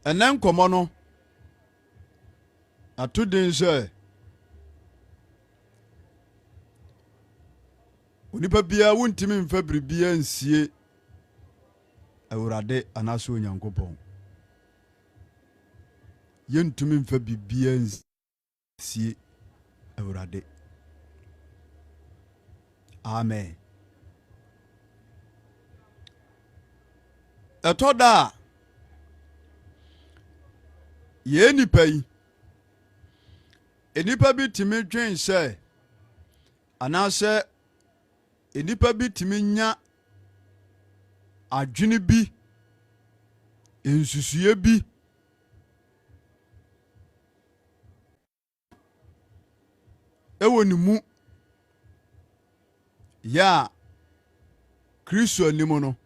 Enen komono atudin se onipa bia wontimi mfa bibia nsie Awurade anaso Onyankopɔn. Yentumi mfa bibia nsie Awurade. Amen. Etoda ye nipa yi enipa bi timi dwen se anase enipa bi timi nya adwene bi ensusuye bi ewo ni mu ya Kristo anim no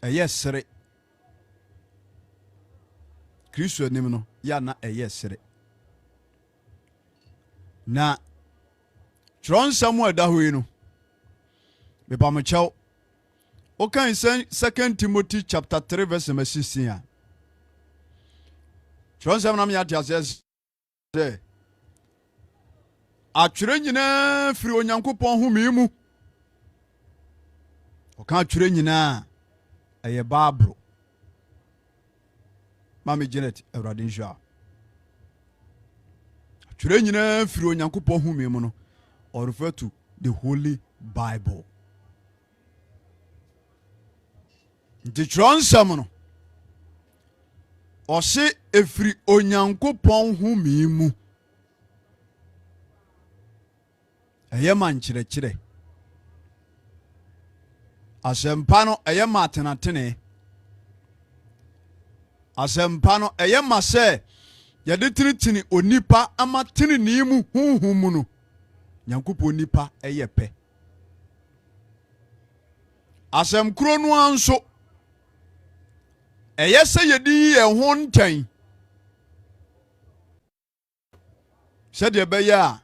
eye sere. Kristo anim no ya na eye sere. Na Tronsamu adahoyi no bepamochao okan 2 Timothy chapter 3 verse 16 Tronsamu na me atiase de atwere nyina firi Onyankopɔn home mu. Okan atwere nyina eye Bible. Mama Janet Awurade nhwa. Atwere nyina firi Onyankopɔn home mu no or refer to the Holy Bible. The Tronsamu no ose efiri Onyankopɔn home mu. Eye man kyerɛkyerɛ. Asempa no eye ma tenatene. Asempa no eye ma se yɛde tiritini onipa ama tirini mu honhom mu no Nyankopɔn nipa eye pɛ. Asem kuro no anso eye se yedi ye ho ntan. Sɛdeɛ bɛyɛ a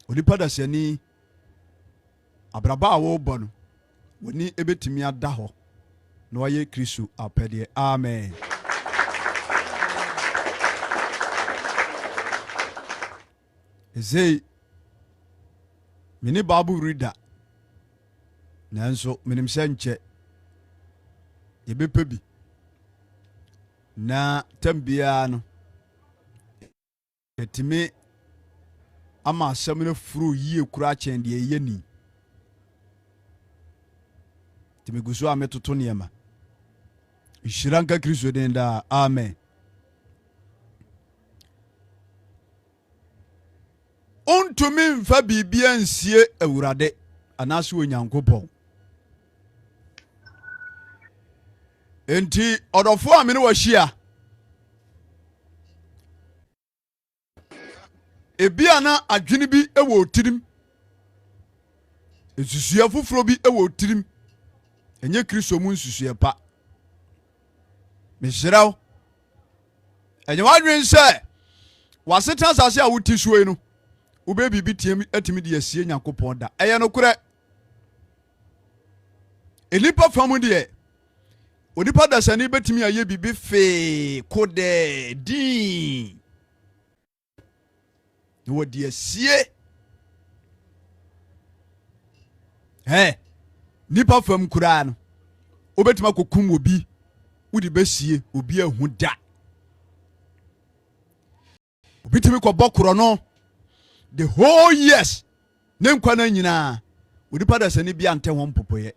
onipa da sani abraba a wɔbɔ no woni ebetimi ada hɔ na waye Kristo apɛdeɛ. Amen. Ezei mini Bible reader nanso minim sɛ nkyɛ yɛbɛpɛ bi na tambia no yɛtimi ama asɛm no furu yie kura kyɛn deɛ ɛyɛ ni. Timi guso a metoto nneɛma. Nhyira nka Kristo den daa. Amen. Ontumi mfa bibia nsie Awurade anaso Onyankopɔn. Enti odofo a me ne wahia ebia na adwene bi ewo tirim. Esusua foforo bi ewo tirim. Enye Kristo mu nsusua pa. Mishiraw. Enye wadwen se waseta asase a wuti suoi no. Ube bibi tiem atimi de asie Nyankopɔn da. Eye no korɛ. Enipa famu de onipa da sani betimi aye bibi fe kode din. No de asie. Nipa fam kura no obetima kokum obi wudi besie obi ahu da. Obitimi ko bokoro no the whole years ne nkwa na nyina onipa da sani bia nte ho mpopoye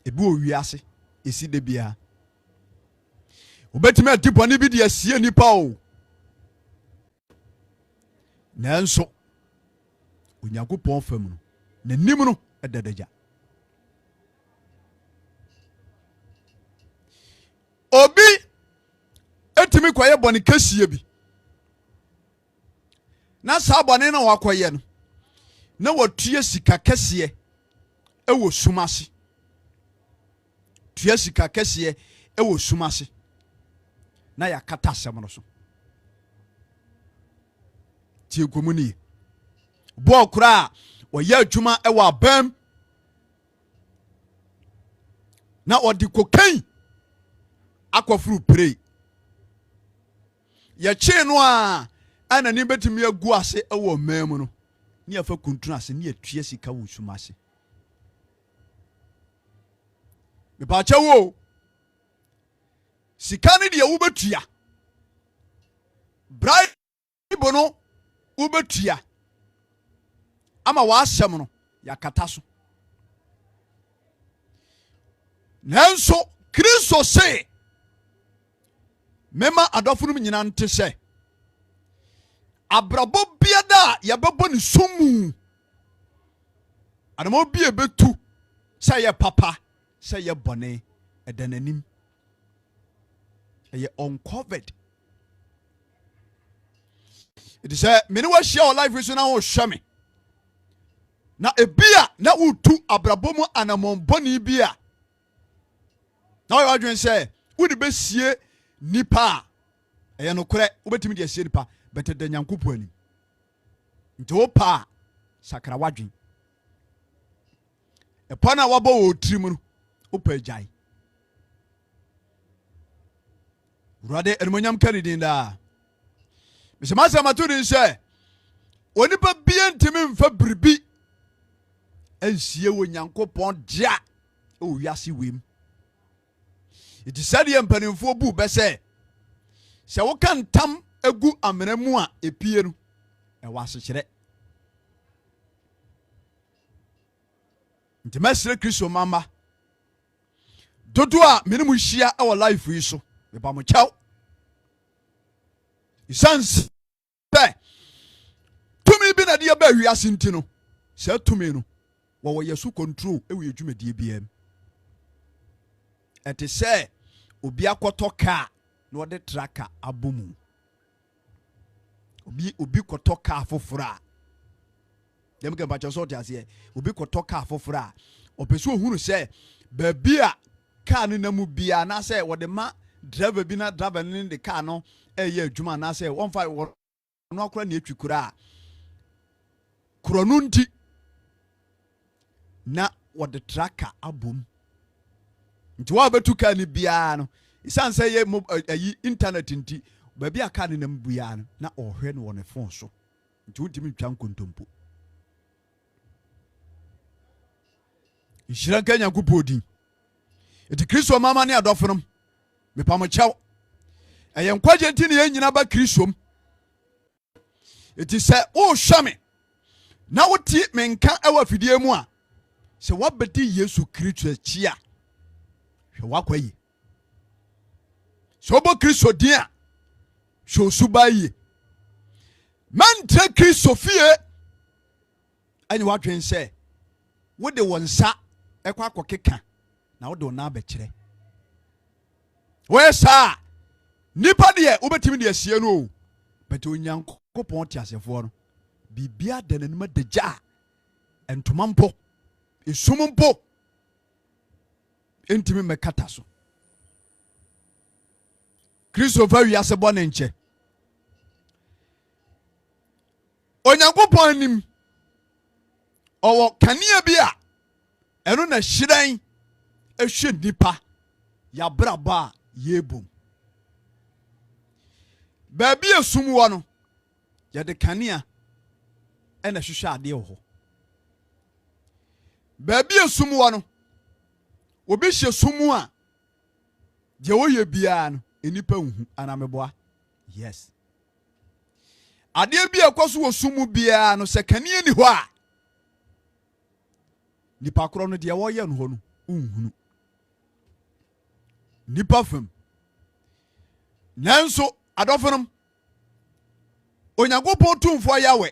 ebi owiase esi de bia obetimi adibone bi de asie nipa o nanso Onyankopɔn fam no nanim no edadaja. Obi etimi kwaye bone kasie bi na sa bone na wakoye no na watue sika kasie ewo sumase. Tue sika kasie ewo sumase na yakata asɛm no so. Tie komuni bo kura wɔyɛ adwuma ɛwɔ abam na ɔde kokain akɔfuru pray yɛkye no a ana ni betumi agu ase ɛwɔ man mu no ni afa kuntuna ase ni atua sika wɔ suma ase me pa cha wo sika ne de wobetua bribe no wobetua ama waasɛm no yakata so nanso Kristo se mema adɔfo no nyina nte sɛ abrabɔ biada yɛbɛbɔ ne somu adama bia betu sɛ yɛ papa sɛ yɛ bɔne ɛda n'anim ɛyɛ uncovered it is a mene wa hyia wɔ life so na wo hwɛ me na ebia na wotu abrabɔ mu anamɔn bɔne bia na wo adwen sɛ wode besie nipa ɛyɛ no korɛ wobɛtumi de asie nipa bɛtɛ da Nyankopɔn anim nti wo pa sakra wadwen ɛpɔ na wabɔ wɔ tirim no wo pa agyae Urade ɛnumonyam ka ne din daa mesɛ masɛm ato din sɛ onipa bia ntimi mfa biribi ansie wɔ Nyankopɔn dea ɛwɔ wiase wem iti sɛdeɛ mpanimfoɔ bu bɛsɛ sɛ woka ntam agu amena mu a epie no ɛwɔ asekyerɛ nti mɛsrɛ Kristo mama dodo a mene mu hyia ɛwɔ life yi so meba mo kyɛw isansi bɛ tumi bi na deɛ ba wiase nti no sɛ tumi no wɔwɔ yɛso control ɛwɔ adwumadie biam ɛte sɛ obi akɔtɔ kaa na wɔde traka abomu obi kɔtɔ kaa foforo a dem ke bacho so tiasie obi kɔtɔ kaa foforo a ɔpɛso ohunu sɛ baabi a kaa no namu bia na sɛ wɔde ma driver bi na driver ne de kaa no ɛyɛ adwuma na sɛ wɔmfa no akora ne atwi kura a kuro no nti na wɔde traka abom nti wa betu kaa ni bia no isan sɛ yɛ ayi internet nti baabi a kaa no nam bia no na ɔhwɛ no wɔ ne phone so nti wontimi twa nkontompo nhyira nka Nyankopɔn din eti Kristo mama ne adɔfo nom mepa mo kyɛw ɛyɛ nkwagye nti ne yɛnyina ba Kristo m eti sɛ wohwɛ me na wotie menka ɛwɔ afidie mu a sɛ wabɛdi Yesu Kristo akyi a hwɛ wakwa yi sɛ wobɔ Kristo din a hwɛ osuba yi mantra Kristo fie ɛne wadwen sɛ wode wo nsa ɛkɔ akɔkeka na wode wo na abɛkyerɛ wɔyɛ saa nipa deɛ wobɛtumi de asie no o bɛtɛ Onyankopɔn te asefoɔ no biribia da n'anim adagya a ntoma mpo esum mpo ntimi mɛkata so Kristo fa wiase bɔ ne nkyɛ Onyankopɔn anim ɔwɔ kanea bi a ɛno na hyerɛn ehwɛ nipa yabraba a yebom baabi esum wɔ no yɛde kanea ɛna hwehwɛ adeɛ wɔ hɔ baabi esum wɔ no obi hyɛ sum a deɛ wɔyɛ biara no enipa nhu anameboa yes adeɛ bi ɛkɔ so wɔ sum biara no sɛ kanea ni hɔ a nipa korɔ no deɛ wɔyɛ no hɔ no nhunu nipa fam nanso adɔfo nom Onyankopɔn tumfoɔ Yahweh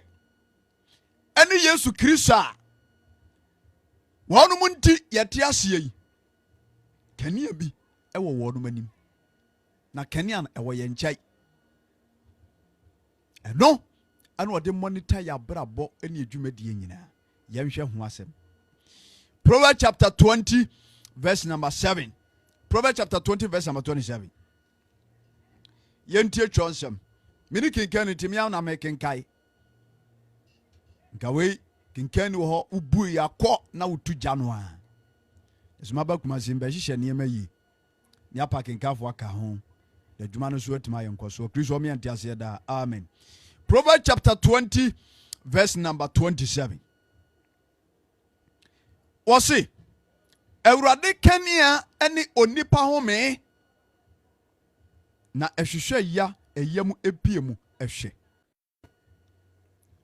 ɛne Yesu Kristo a wɔnom nti yɛte aseɛ yi kanea bi ɛwɔ wɔnom anim na kanea no ɛwɔ yɛn nkyɛn ɛno ɛna ɔde monitor yɛabrabɔ ɛne adwumadie nyinaa yɛnhwɛ ho asɛm Proverbs chapter 20 verse number 7 Proverbs chapter 20 verse number 27 yɛntie twɔnsɛm mini kinkan ni timi na me kinkai nkawe kinkan ni wɔ hɔ ubu yakɔ na wotu gya no a esuma ba kuma simba hyehyɛ nneɛma yi ni apa kenkafo aka ho the adwuma no so atima yenko so Kristo me antiase da amen. Proverbs chapter 20 verse number 27. Wasi Awurade kania ene onipa home na ehwehwe ya eyam epiemu ehwe.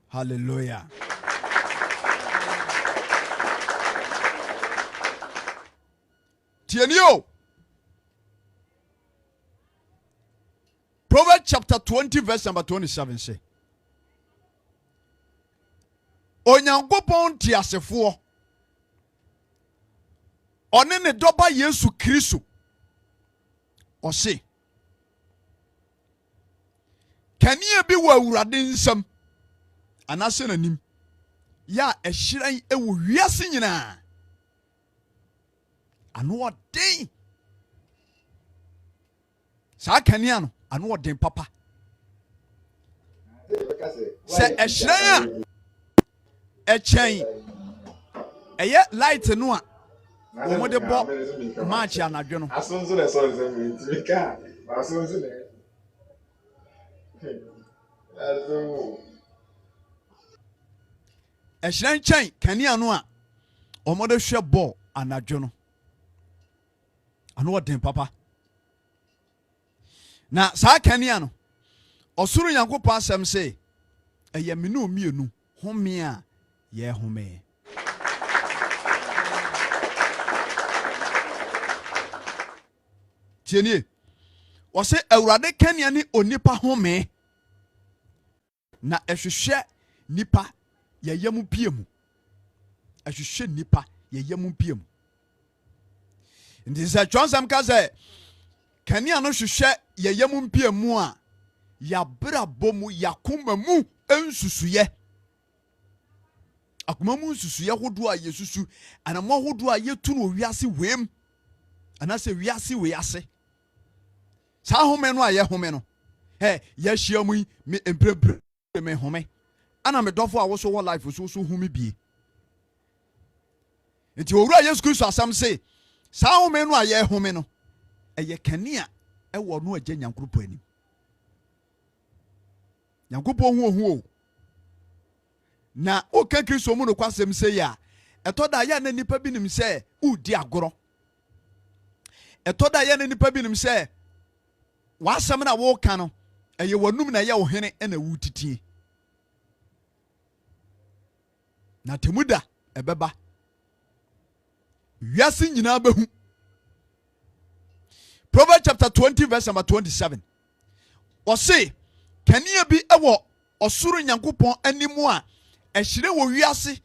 Hallelujah. Tienio. Proverbs chapter 20 verse number 27 say. Onyankopɔn tiasefo ɔne ne dɔba Yesu Kristo ɔse kania bi wɔ Awurade nsam anase nanim ya ɛhyiran ɛwɔ wiase nyinaa ano ɔden saa kania no ano ɔden papa sɛ ɛhyiran a ɛkyɛn ɛyɛ light no a wɔn de bɔ match anadwo no asonso na sɔrɔ sɛ mi ntumi asonso na ɛhyerɛn kyɛn kanea no a wɔn de hwɛ bɔ anadwo no ano ɔden papa na saa kanea no ɔsoro Nyankopɔn asɛm sɛ ɛyɛ mene omienu home a yɛ home. Tienie wɔse Awurade kanea ne onipa home na ɛhwehwɛ nipa yɛyam pie mu ɛhwehwɛ nipa yɛyam pie mu nti sɛ twɔnsɛm ka sɛ kanea no hwehwɛ yɛyam pie mu a yɛabrabɔ mu yɛakoma mu nsusuyɛ akoma mu nsusuyɛ hodoɔ a yɛsusu anamɔ hodoɔ a yɛtu no wiase wem anasɛ wiase we ase saa home no a yɛ home no yɛahyia mu yi me mprebre me home ana me dɔfo a wo so wɔ life so home bie nti owura Yesu Kristo asɛm se saa home no a yɛ home no ɛyɛ kanea ɛwɔ no agya Nyankopɔn anim Nyankopɔn hu na oka Kristo mu no kwasɛm se ya ɛtɔ da yɛ na nipa bi nim sɛ udi agorɔ ɛtɔ da yɛ na nipa bi nim sɛ wasɛm na wo ka no ɛyɛ wanum na yɛ wo hene ɛna wutitie na temuda ɛbɛba wiase nyinaa bɛhu. Proverbs chapter 20 verse number 27 ɔse kanea bi ɛwɔ ɔsoro Nyankopɔn anim a ɛhyerɛ wɔ wiase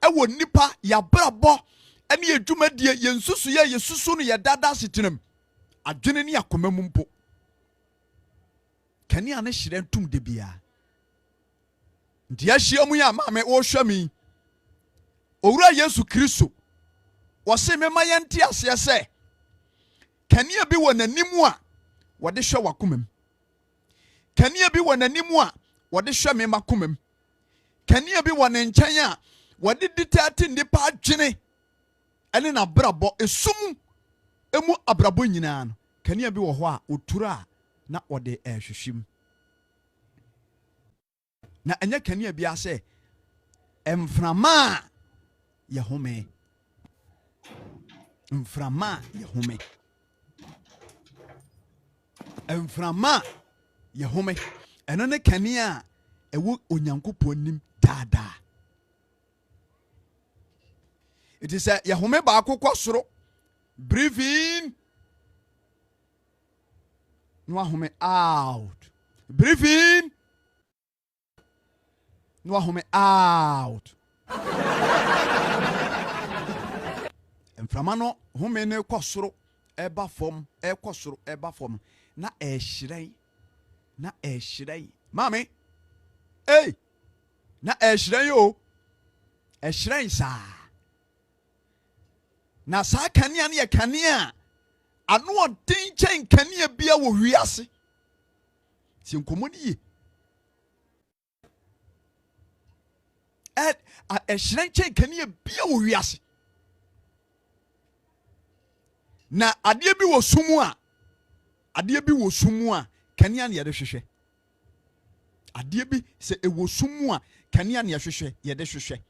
ɛwɔ nipa yɛabrabɔ ɛne yɛdwumadie yɛnsusu yɛ yɛsusu no yɛdada asetenam adwene ne akoma mu mpo kanea ne hyerɛ ntom de bia nti ahyia mu yɛ maame wɔhwɛ me owura Yesu Kristo wɔse mema yɛnte aseɛ sɛ kanea bi wɔ n'anim a wɔde hwɛ wakoma mu kanea bi wɔ n'anim a wɔde hwɛ me makoma mu kanea bi wɔ ne nkyɛn a wɔde ditati nipa adwene ɛne na brabɔ esum emu abrabɔ nyinaa no kanea bi wɔ hɔ a otura na ɔde ɛhwehwim na ɛnyɛ kanea bi asɛ mframa yɛ home mframa yɛ home mframa yɛ home ɛno ne kanea a ɛwɔ Onyankopɔn nim daadaa it is a yɛhome baako kɔ soro breathe in no ahome out breathe in no ahome out mframa no home ne kɔ soro ɛba fam ɛkɔ soro ɛba fam na ɛhyerɛn mame na ɛhyerɛn yo ɛhyerɛn saa na saa kanea ne yɛ kanea ano ɔden kyɛn kanea bia wɔ wiase si nkɔmmɔ ne yie ɛhyerɛn kyɛn kanea bia wɔ wiase na adeɛ bi wɔ sum a adeɛ bi wɔ sumu a kanea ne yɛde hwehwɛ adeɛ bi sɛ ɛwɔ sumu a kanea ne yɛhwehwɛ yɛde hwehwɛ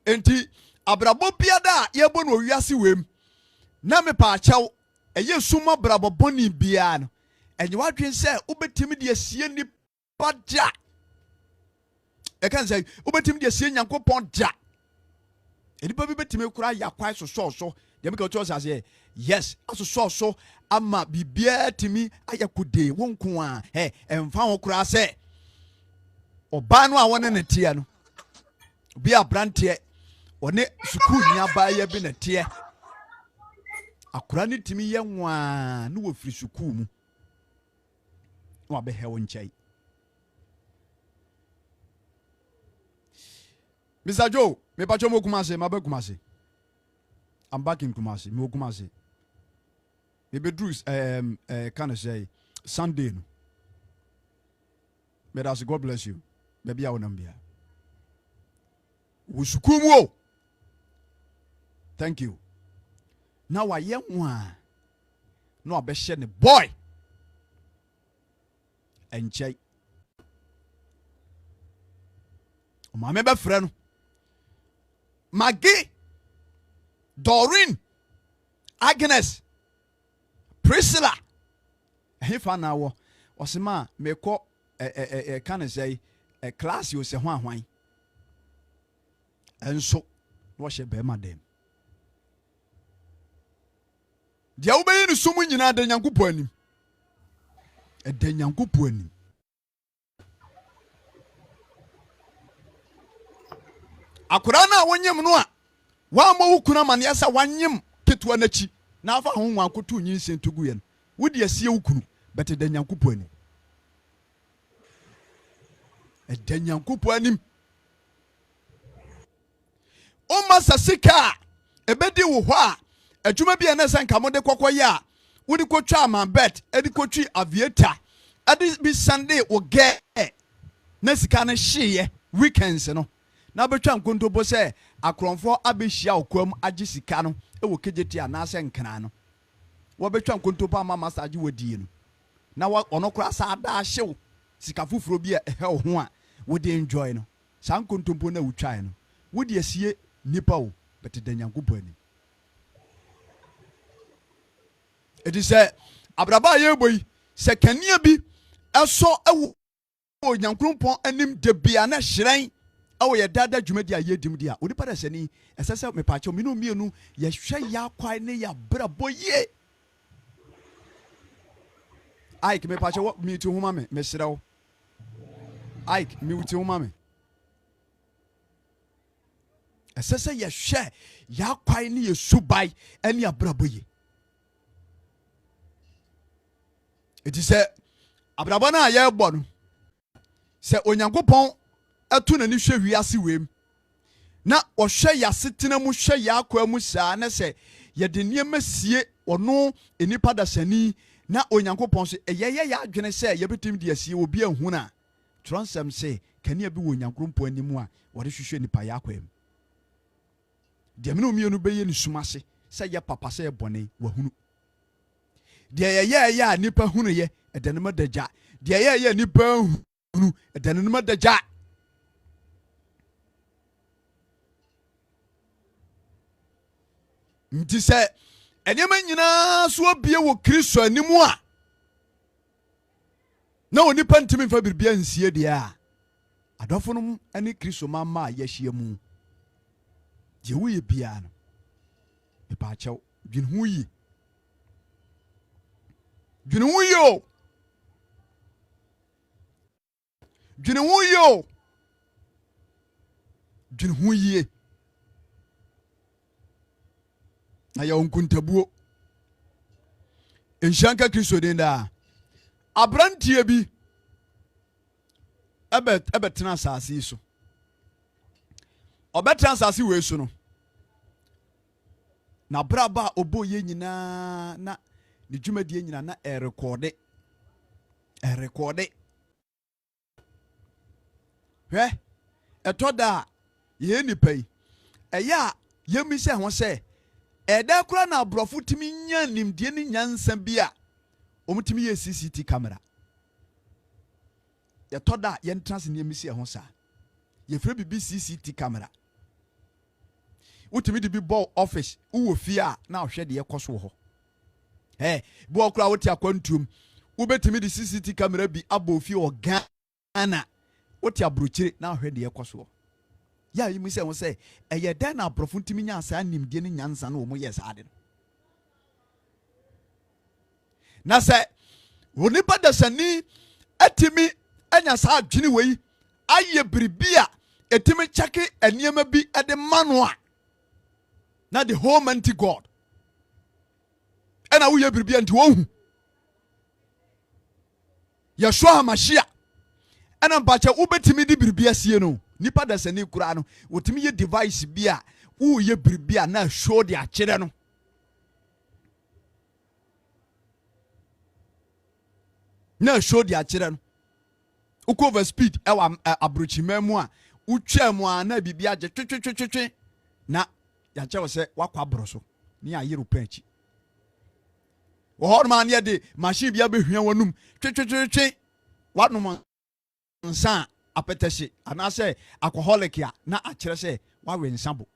enti abrabɔ biada a yɛbɔ no owiase wem na mepa akyɛw ɛyɛ suma abrabɔ bɔne biara no ɛnyɛ wadwen sɛ wobɛtumi de asie nipa gya ɛka sɛ wobɛtumi de asie nyankopɔn gya nipa bi bɛtumi kora yɛ akwae sosɔɔ so deɛ meka wɔkyerɛ sɛ aseɛ yes asosɔɔ so ama biribiara tumi ayɛ kode wo nko a ɛmfa ho koraa sɛ ɔbaa no a wɔne ne teɛ no obi aberanteɛ ɔne sukuu nuabaa bi ne teɛ akora ne tumi yɛ nwaa ne wɔfiri sukuu mu na wabɛhɛ wo nkyɛn Mr. Joe me pacho mo Kumasi mabe Kumasi I'm back in Kumasi me Kumasi me be drew kind of say Sunday no may that's God bless you baby I won't be wo thank you now I am one no abɛhyɛ ne boy ɛnkyɛn ɔmaame bɛfrɛ no Maggie, Doreen, Agnes, Priscilla. He found now was a man may call can I say a class you say one. And so wash a bear madam. The obey the summon you know the young couple. A den young couple. Akurana wanyem no a wa ma wukuna man yasa wanyem ketua nachi na afa ho nwa kotu nyinsen tugu ye no wodi asie wukunu bete da nyankopo anim da nyankopo anim o masa sika ebedi wo ho a adwuma bi ene sanka mo de kokoye a wodi kotwa ma bet edi kotwi aviator edi bi Sunday wo ge na sika no hye weekends no na betwa nkontobo sɛ akronfo abehia okwam agye sika no ɛwɔ kejeti anaasɛ nkran no wo betwa nkontobo ama massage wadie no na ɔno kora sa ada hyew sika foforo bi ɛhɛ wo ho a wo de enjoy no sa nkontobo na wutwae no wo de asie nipa wo bete da nyankopo ani edi sɛ abraba yɛbɔ yi sɛ kanea bi ɛsɔ ɛwɔ nyankopɔn anim de bia na hyerɛn awo ye dada dwumadi a yedim dia onipa da sani esese me paache me no mienu ye hwe ya kwai ne ya brabo ye Ike me paache wo mi tu homa me mesrew Ike mi wuti homa me esese ye hwe ya kwai ne ye subai ene ya brabo ye eti se abrabo na ye bo no se onyankopon atu na ni hwe wiase wem na ohwe yasetena mu hwe yakwa mu saa na se ye de niema sie ono enipa da sani na onyankopɔn so eyeye ya adwene se ye betim de asie obi ahu na tronsem se kanea bi wo onyankopɔn animu a wode hwehwe nipa yakwa em de me no mienu beye ni sumase se ye papa se ye bɔne wahunu de ye ya nipa hunu ye edane madagya de ye nipa hunu edane madagya nti sɛ enema nyinaa so obie wɔ Kristo animu a na onipa ntimi mfa birbia nsie de a adɔfo no ani Kristo mamma a yɛhyia mu de wo ye bia no mepa akyɛw dwene ho yi dwene ho yi o dwene ho yi o dwene ho yi na ya onkuntabuo enshanka Kristo den da abrantie bi ebetena asase so obetena asase we so no na braba oboye nyina na ne dwumadie nyina na erekode hwe etoda ye nipa yi eya yemi se ho se ɛda kora na aborɔfo timi nya nimdeɛ ne nyansa bi a ɔmutimi yɛ CCTV camera yɛtɔ da yɛntra se nneɛma si ɛho saa yɛfrɛ bibi CCTV camera wotimi de bi bɔ office wowɔ fie a na ɔhwɛ de yɛkɔ so wɔ hɔ bi wɔ kora wote akwantuom wobɛtimi de CCTV camera bi abɔ fie wɔ Ghana wote aburokyire na ɔhwɛ de yɛkɔ so ya yi mu sɛ wo sɛ ɛyɛ dɛn na aborɔfo ntimi nya saa nimdeɛ ne nyansa no wɔ mu yɛ saa de no na sɛ onipa dasani atimi anya saa adwene wei ayɛ biribi a ɛtimi kyɛke nneɛma bi de ma no a na the Almighty God ɛna woyɛ biribi a nti wɔhu Yeshua HaMashiach ɛna mpakyɛ wobɛtimi de biribi asie no nipa dasani kura no wotimi yɛ device bi a woyɛ biribi a na show de akyerɛ no na show de akyerɛ no wokɔ over speed ɛwɔ abrokyima mu a wotwa mu a na biribi agye twetwetwetwe na yɛakyɛ wo sɛ wakɔ aboro so ne ayero pa akyi wɔ hɔ noma ne yɛde machine bi abɛhwia w'anum twetwetwetwe wanom nsa apɛtɛhye anaasɛ alcoholic a na akyerɛ sɛ wawe nsa bo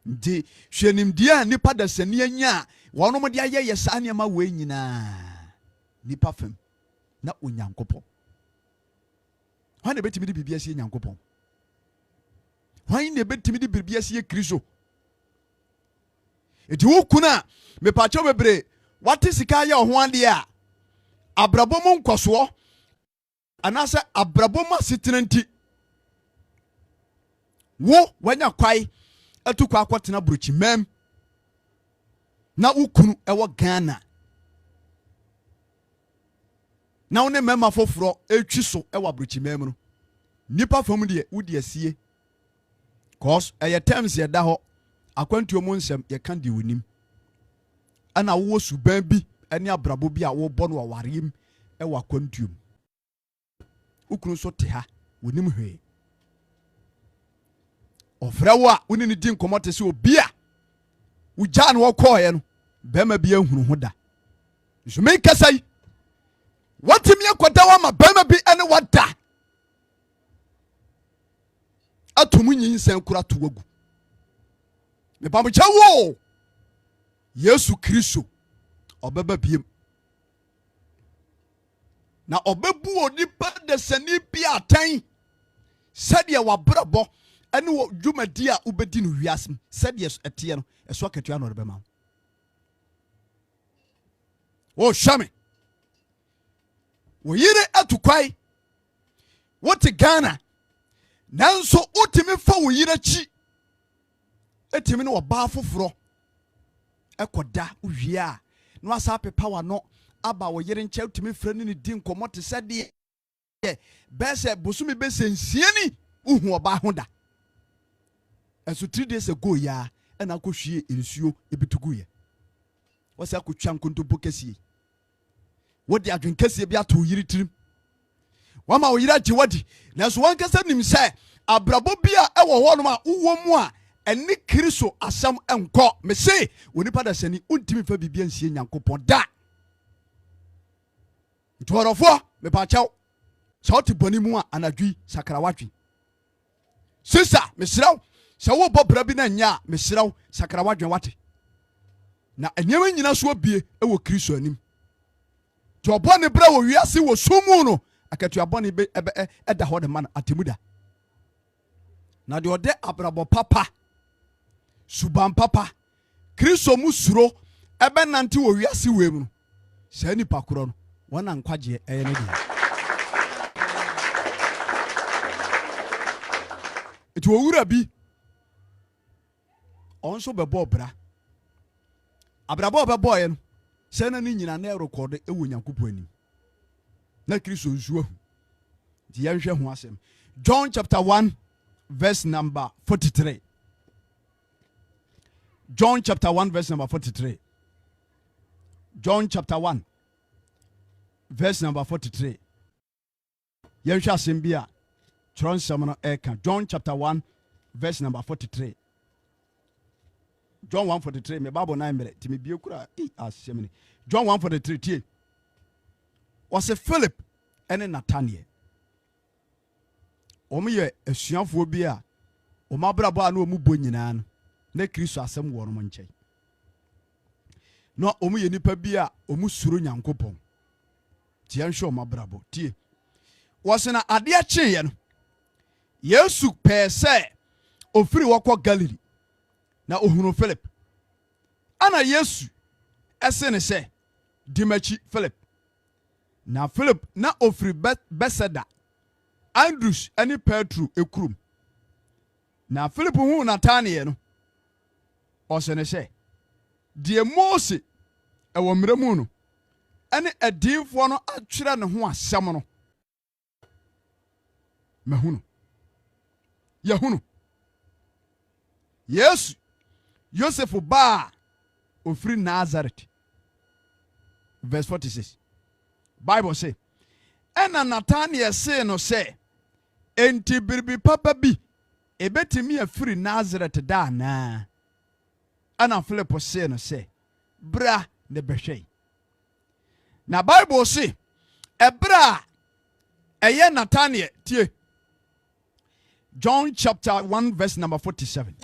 nti hwɛ nimdeɛ a nipa dasani anya a wɔnom de ayɛ yɛ saa nneɛma wei nyinaa nipa fam na onyankopɔn hwan na ɛbɛtumi de biribi asie nyankopɔn hwan na ɛbɛtumi de biribi asie Kristo ɛti wo kunu a mepakyɛw bebree wate sika yɛ ɔho adeɛ a abrabɔ mu nkɔsoɔ anaasɛ abrabɔ mu asetena nti wo wanya kwae atu kwa akɔtena burokyimam na wo kunu ɛwɔ Ghana na wo ne mmarima foforɔ ɛtwi so ɛwɔ aburokyimam no nipa fam deɛ wodi asie cause ɛyɛ terms yɛda hɔ akwantuo mu nsɛm yɛka deɛ wonim ana wowɔ suban bi ne abrabɔ bi a wobɔ no wawareyam ɛwɔ akwantuo mu wokunu so te ha wonim hwee ɔfrɛ wo a wone ne di nkɔmmɔ te sɛ obi a wogyaa ne wɔkɔɔeɛ no bɛrima bi ahunu ho da nso menkasa yi watumi akɔda wo ama bɛrima bi ne wada atom nyinsɛn kora to wagu mepamokyɛ wo Yesu Kristo ɔbɛba biem na ɔbɛbu onipa dasani bi atɛn sɛdeɛ wabrabɔ ɛne wɔ dwumadi a wobɛdi no wiase sɛdeɛ ɛteɛ no ɛso akatua na ɔrebɛma wo hwɛ me wo yere atu kwae wote Ghana nanso wotumi fa wo yere akyi ɛtumi ne wɔbaa foforɔ ɛkɔda wowie a na wasa apepa wano aba wo yere nkyɛ wotumi frɛ no ne di nkɔmmɔ te sɛ deɛ bɛɛ sɛ bosome bɛsɛ nsiani wohu ɔbaa ho da ɛnso 3 days ago yaa ɛna akɔhwie nsuo ɛbituguyɛ wɔsɛ akɔtwa nkontompo kɛsie wode adwen kɛsie bi ato wo yere tirim wama wo yere agye wadi nanso wankasa nim sɛ abrabɔ bi a ɛwɔ hɔ nom a wowɔ mu a ɛne Kristo asɛm ɛnkɔ mese onipa da sani wontimi fa biribi ansie nyankopɔn da nti wɔrɔfoɔ mepakyɛw sɛ wote bɔne mu a anadwi sakra wadwen sisa mesrɛw sɛ wobɔ bra bi na nyɛ a mesrɛw sakra wadwen wate na nneɛma nyina so abie ɛwɔ Kristo anim nti ɔbɔ ne bra wɔ wiase wɔ sumu no akatua bɔne ɛda hɔ de ma no atemu da na deɛ ɔde abrabɔ papa suban papa Kristo mu suro ɛbɛnante wɔ wiase wei mu no saa nipa korɔ no wɔna nkwagyeɛ ɛyɛ no deɛ ɛti wɔwura bi ɔnso bɛbɔɔ bra abrabɔ ɔbɛbɔɔyɛ no sɛ na ne nyina na ɛrekɔde ɛwɔ Nyankopɔn anim na Kristo nsuo ahu nti yɛnhwɛ ho asɛm John chapter 1 verse number 43 John chapter 1 verse number 43 John chapter 1 verse number 43 yɛnhwɛ asɛm bi a kyerɛ nsɛm no ɛka John chapter 1 verse number 43 John 1:43 me Bible 9 minute me bie kura asemene John 1:43 tie was Philip and Nathaniel omo ye asuafo bi a omo abrabo a na omo bo nyina no na Kristo asem wo no mo nkyɛn no omo ye nipa bi a omo suro Nyankopɔn tie nhwe omo abrabo tie was na ade a kyeye no Yesu pɛ sɛ ofiri wɔkɔ Galilee na ohunu Philip ana Yesu ɛse ne sɛ dimachi Philip na Philip na ofiri Bethsaida Andrews ani Petro ekurum na Philip hu Nathanael no ɔse ne sɛ die Mose ɛwɔ mmeramu no ɛne adinfo no atwerɛ ne ho asɛm no mahunu yahunu Yesu Joseph ba ofiri Nazareth verse 46 Bible say ɛna Nathanael say no say enti biribi papa bi ebetimi afiri Nazareth da na ana Philip say no say bra ne behwɛ na Bible say ebra ɛyɛ Nathanael tie John chapter 1 verse number 47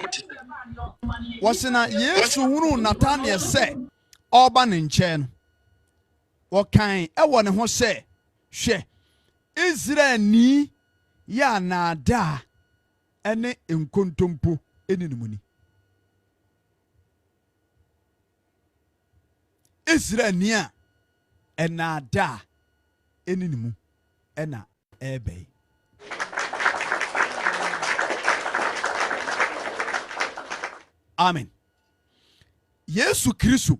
wasina Yesu hunu Nathanael sɛ ɔba ne nkyɛn no wɔkan ɛwɔ ne ho sɛ hwɛ Israel ni ya nada ɛne nkontompo ɛne ne muni Israel ni a ɛnada ɛne ne mu ɛna ɛbɛyi Amen. Yesu Kristo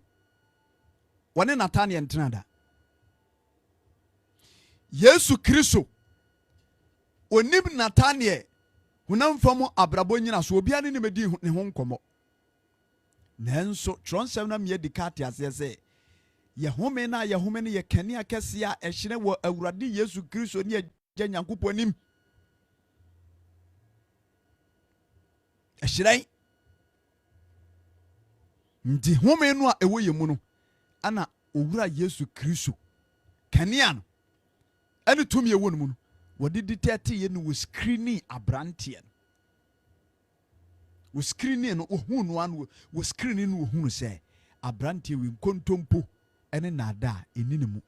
wane Nathanael ntenada. Yesu Kristo onim Nathanael hunam famu abrabo nyina so obi ane ne medi ne ho nkomo. Nanso tronsem na me dikate asese ye home na ye home ne ye kane akese a ehire wo awurade Yesu Kristo ne agya Nyankopɔn nim. Ehire nti home no a ewo ye mu no ana owura Yesu Kristo kanea no ene tumi ewo no mu no wodi ditete ye no wo screening abrante no wo screening no ohun no an wo screening no ohun sɛ abrante wi kontompo ene nada eni ne mu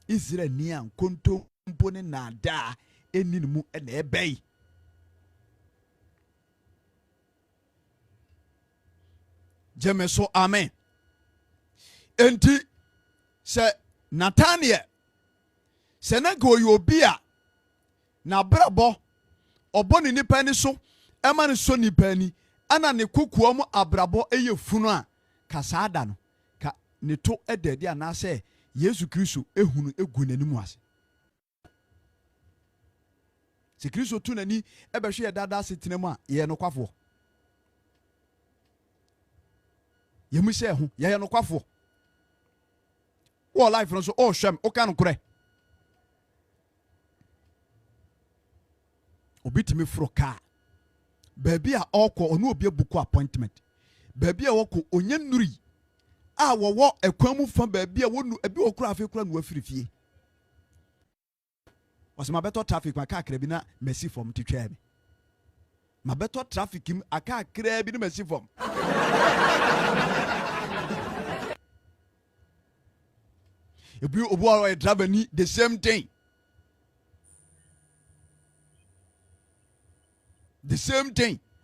Israel ni an kontompo ne nada eni ne mu ene ebɛyi Jeme so amen. Enti se Nathanael se na go yobi a na brabo obo ne nipa ni so ema ne so nipa ni ana ne kokuo mu abrabo eye funu a kasada no ka ne to edade ana se Yesu Kristo ehunu egu n'animu ase. Se Kristo tu nani ebehwe ye dada setenemu a ye no kwafo yemu se ho ye no kwafo wo life no so o hwem o kan kore obitimi fro ka baabi a okọ onu obi buku appointment baabi a woko onye nnuri a wowo ekwamu fa baabi a wonu abi okura afi kura no afirifie wasema beto traffic ma ka kra bi na mercy form titwa bi ma beto traffic im aka kra bi na mercy form ebi obo a driver ni the same thing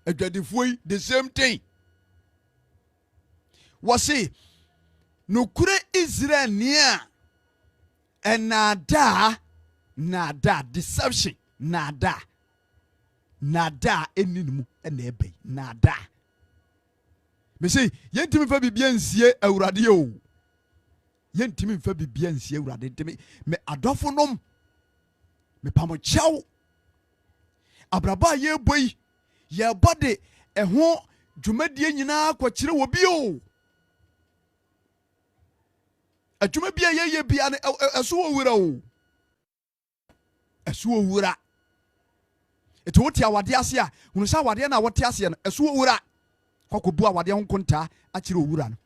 adwadifoi the same thing wasi no kure Israel ni a enada nada deception nada eninimu ena ebe nada me say yentimi fa bibia nsie awurade o yentimi fa bibia nsie awurade ntimi me adofo nom me pamochew abraba ye boy ye body eho dwumadie nyina kwakire wo bio adwuma bia ye bia eso wo wura o eso wo wura eto wotia wade ase a hunu sa wade na wote ase no eso wo wura kwakobu awade ho kontaa akyere owura no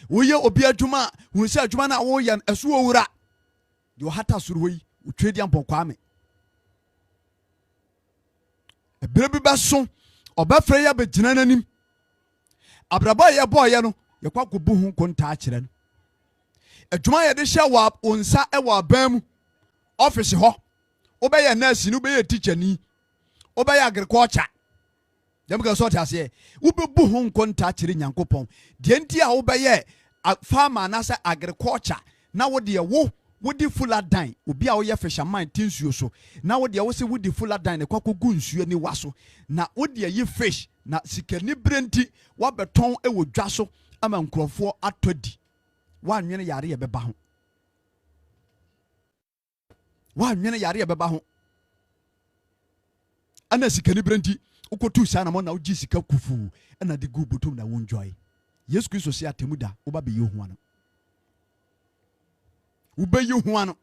woyɛ obi adwuma hu sɛ adwuma na woyɛ ɛso owura de ohata soro yi otwedi ampɔkwame ebere bi bɛso ɔbɛfrɛ ya bɛgyina n'anim abraba yɛ bɔɔyɛ no yɛkwakobu ho kontaa akyerɛ no adwuma yɛde hyɛ wɔ onsa ɛwɔ aban mu office hɔ wobɛyɛ nurse ni wobɛyɛ teacher ni wobɛyɛ agriculture dem ka so ta se wobɛbu ho nkonta kyerɛ Nyankopɔn de nti a wobɛyɛ farmer na sɛ agriculture na wode wodi fuladan obi a woyɛ fisherman tinsuo so na wode wo se wodi fuladan ne kwakogu nsuo ni waso na wode yi fish na sikani brenti wabɛtɔn ɛwɔ dwa so ama nkrɔfoɔ atɔdi wanwene yare yɛ bɛba ho wanwene yare yɛ bɛba ho ana sikani brenti ukotu sana mo na uji sika kufu na de gu botom na won joy Yesu Kristo se atemu da wo ba be yehu ano wo be yehu ano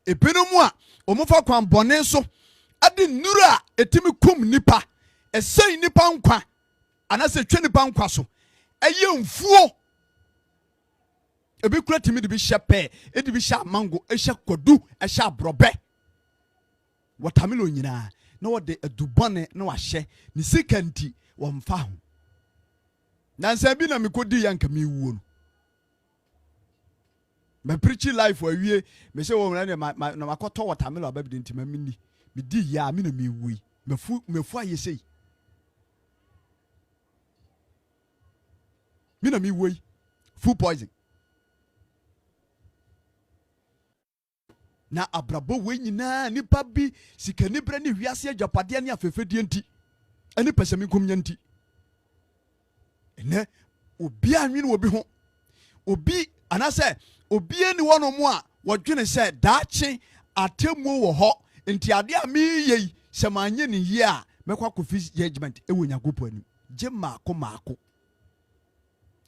ebinom a omofa kwan bone so ade nnuru a etimi kum nipa esei nipa nkwa anase twa nipa nkwa so eye mfuo ebi kura timi de bi hyepe edi bi hya mango ehya kodu ehya abrobe watermelon nyina na wode adubone na wahye ne sika nti womfa ho nansa bi na mekodi yanka mewuo no me preach life awie me se wo na makoto watermelon ababide nti mamini medi ya me na mewui mefu ayesei me na mewui food poison na abrabo we nyina nipa bi sikani bre ne hwiase adwapade ne afefedie nti ani pesami komnya nti ene obi anwene obi ho obi anase obi ani wono mu a wodwene se daache atemu wo ho nti ade a meyei se manye ne hie a mekwa kofi judgment ewo Nyankopɔn ani je maako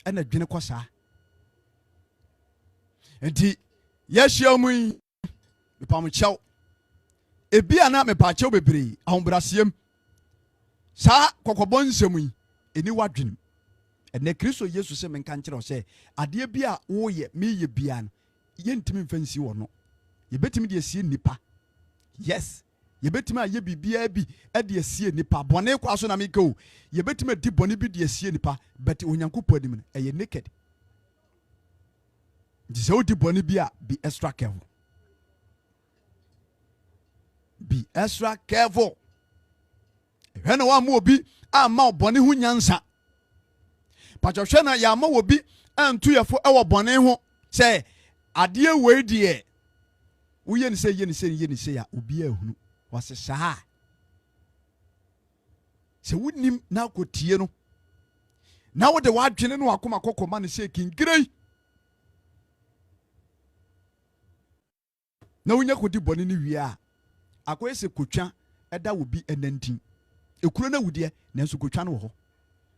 ena dwene kosa nti yehia mu yi mepamkyɛw ebi ana mepakyɛw bebree ahombrasiem saa kokobɔ nsɛm yi eni wadwenem ene Kristo Yesu se menka nkyerɛ sɛ adeɛ bi a woyɛ meyɛ bia no yɛntimi mfansi wɔ no yɛbɛtimi de asie nipa yes yɛbɛtimi ayɛ bibia bi de asie nipa bɔne kwa so na meka o yɛbɛtimi adi bɔne bi de asie nipa but Onyankopɔn anim no ɛyɛ naked nti sɛ wodi bɔne bi a be extra careful. Be extra careful. When one more be a ma boni hu nyansa. Pacho na ya ma obi antu yefo e wo boni ho say ade we die. Wo ye ni say ya obi ahunu. Wase saa. Se wonim na kotie no. Na wo de wadwene no akoma kokoma ne say kingirei. Na wonya kodi boni ni wi a akoye se kotwa eda obi enantin ekuro na wudie nanso kotwa no ho